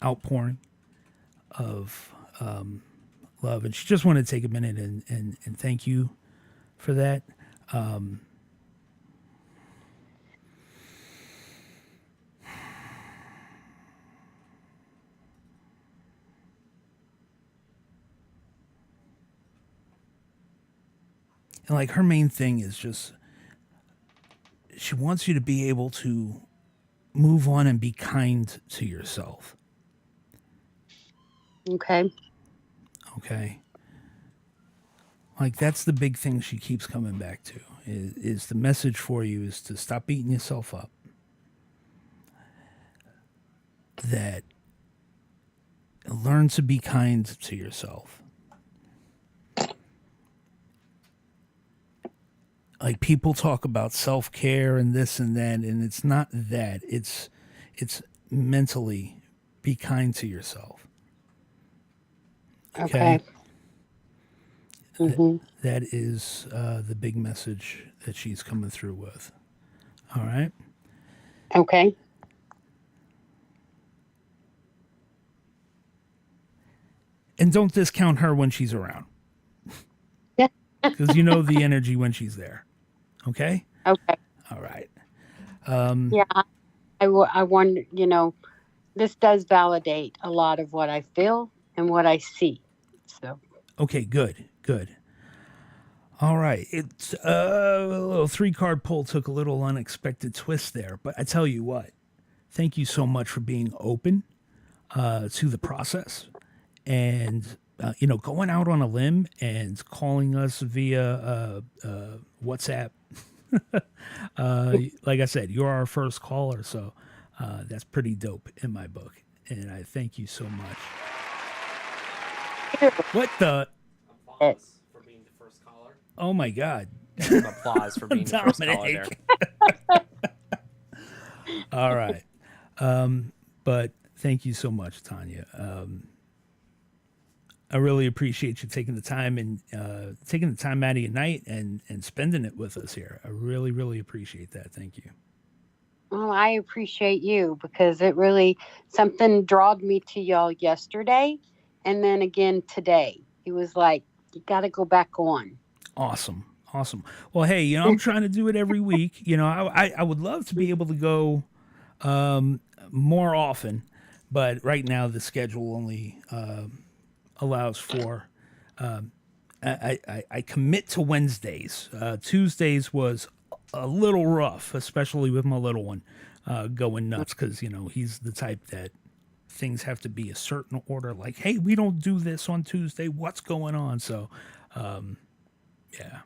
outpouring of love, and she just wanted to take a minute and thank you for that. And like her main thing is just she wants you to be able to move on and be kind to yourself. Okay. Okay. Like that's the big thing she keeps coming back to is the message for you is to stop beating yourself up. That learn to be kind to yourself. like people talk about self-care and this and that, and it's not that. It's mentally be kind to yourself. Okay? Okay. Mm-hmm. That is the big message that she's coming through with. All right? Okay. And don't discount her when she's around, Yeah. because you know the energy when she's there. Okay? Okay. All right. Yeah. I wonder, this does validate a lot of what I feel and what I see. So, Okay, good. Good. All right. It's a little 3 card pull took a little unexpected twist there, but I tell you what, thank you so much for being open to the process and going out on a limb and calling us via WhatsApp. Like I said, you're our first caller, so that's pretty dope in my book, and I thank you so much. What the? Applause for being the first caller. Oh my God! Some applause for being the first caller there. All right. But thank you so much, Tanya. I really appreciate you taking the time and taking the time out of your night and spending it with us here. I really, really appreciate that. Thank you. well, I appreciate you because it really something drawed me to y'all yesterday, and then again today. He was like, "You got to go back on." Awesome. Awesome. Well, hey, I'm trying to do it every week. I would love to be able to go more often, but right now the schedule only allows for. I commit to Wednesdays. Tuesdays was a little rough, especially with my little one going nuts because he's the type that things have to be a certain order. Like, hey, we don't do this on Tuesday. What's going on? So, yeah.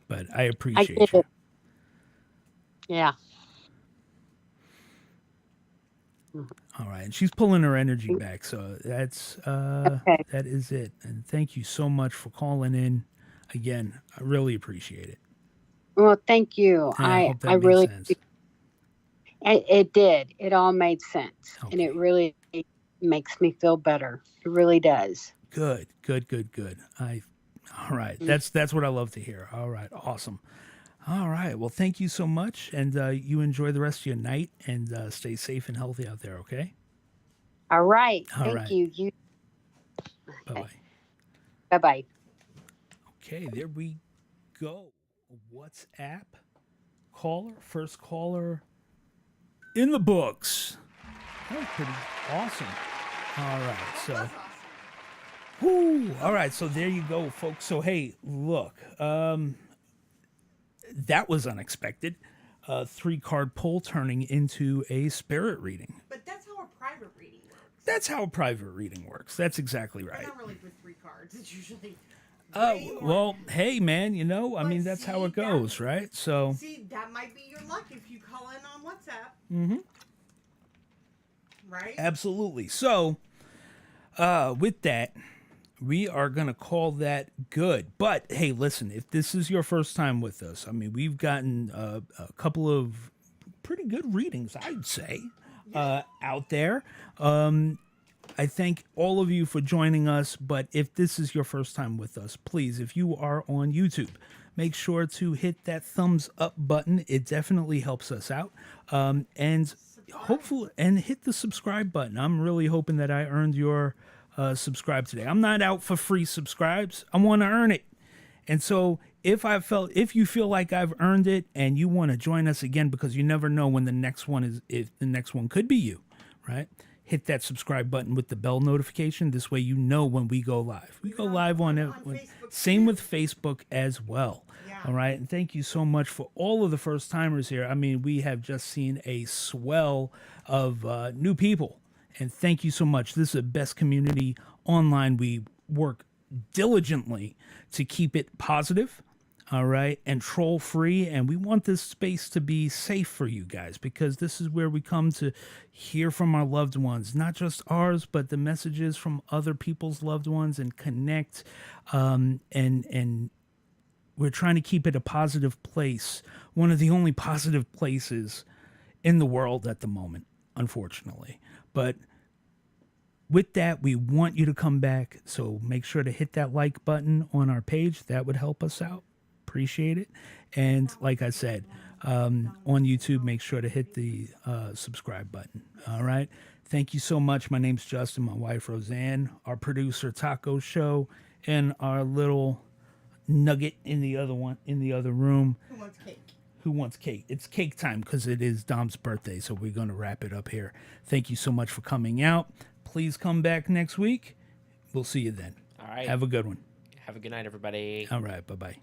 But I I appreciate get you. it. Yeah. All right, and she's pulling her energy back, so that's Okay. that is it. And thank you so much for calling in. Again, I really appreciate it, Well, thank you. and I hope I that made really sense. it did. It all made sense, and it Okay, really makes me feel better. It really does. good, good, good, good. All right, Mm. that's what I love to hear. All right, awesome. All right, well, thank you so much, and you enjoy the rest of your night, and stay safe and healthy out there. Okay. All right. All Thank right. you. You. Bye Okay. bye. Bye bye. Okay, there we go. WhatsApp caller, first caller in the books. That was pretty awesome. All right, so, all right, so there you go, folks. So hey, look, that was unexpected. 3 card pull turning into a spirit reading. But that's how a private reading works. That's how a private reading works. That's exactly They're right. not really with 3 cards. It's usually. way more. Well, hey, man, I mean, But that's how see, it goes, that- right? So, See, that might be your luck if you call in on WhatsApp. Right? absolutely. So, with that, we are going to call that good. But hey, listen, if this is your first time with us, I mean, we've gotten a couple of pretty good readings, I'd say, out there. I thank all of you for joining us. But if this is your first time with us, please, if you are on YouTube, make sure to hit that thumbs up button. It definitely helps us out. And hopefully, and hit the subscribe button. I'm really hoping that I earned your subscribe today. I'm not out for free subscribes. I want to earn it. And so if you feel like I've earned it and you want to join us again, because you never know when the next one is, if the next one could be you, right? Hit that subscribe button with the bell notification. This way, you know when we go live. We go live on it. Facebook Same too. with Facebook as well. Yeah. All right. And thank you so much for all of the first timers here. I mean, we have just seen a swell of new people. And thank you so much. This is the best community online. We work diligently to keep it positive, all right, and troll free. And we want this space to be safe for you guys, because this is where we come to hear from our loved ones, not just ours, but the messages from other people's loved ones, and connect and we're trying to keep it a positive place, one of the only positive places in the world at the moment, unfortunately. But with that, we want you to come back. So make sure to hit that like button on our page. That would help us out. Appreciate it. And like I said, on YouTube, make sure to hit the subscribe button. All right. Thank you so much. My name's Justin, my wife Roseanne, our producer Taco Show, and our little nugget in the other room. Who wants cake? Who wants cake? It's cake time because it is Dom's birthday, so we're going to wrap it up here. Thank you so much for coming out. Please come back next week. We'll see you then. All right. Have a good one. Have a good night, everybody. All right. Bye-bye.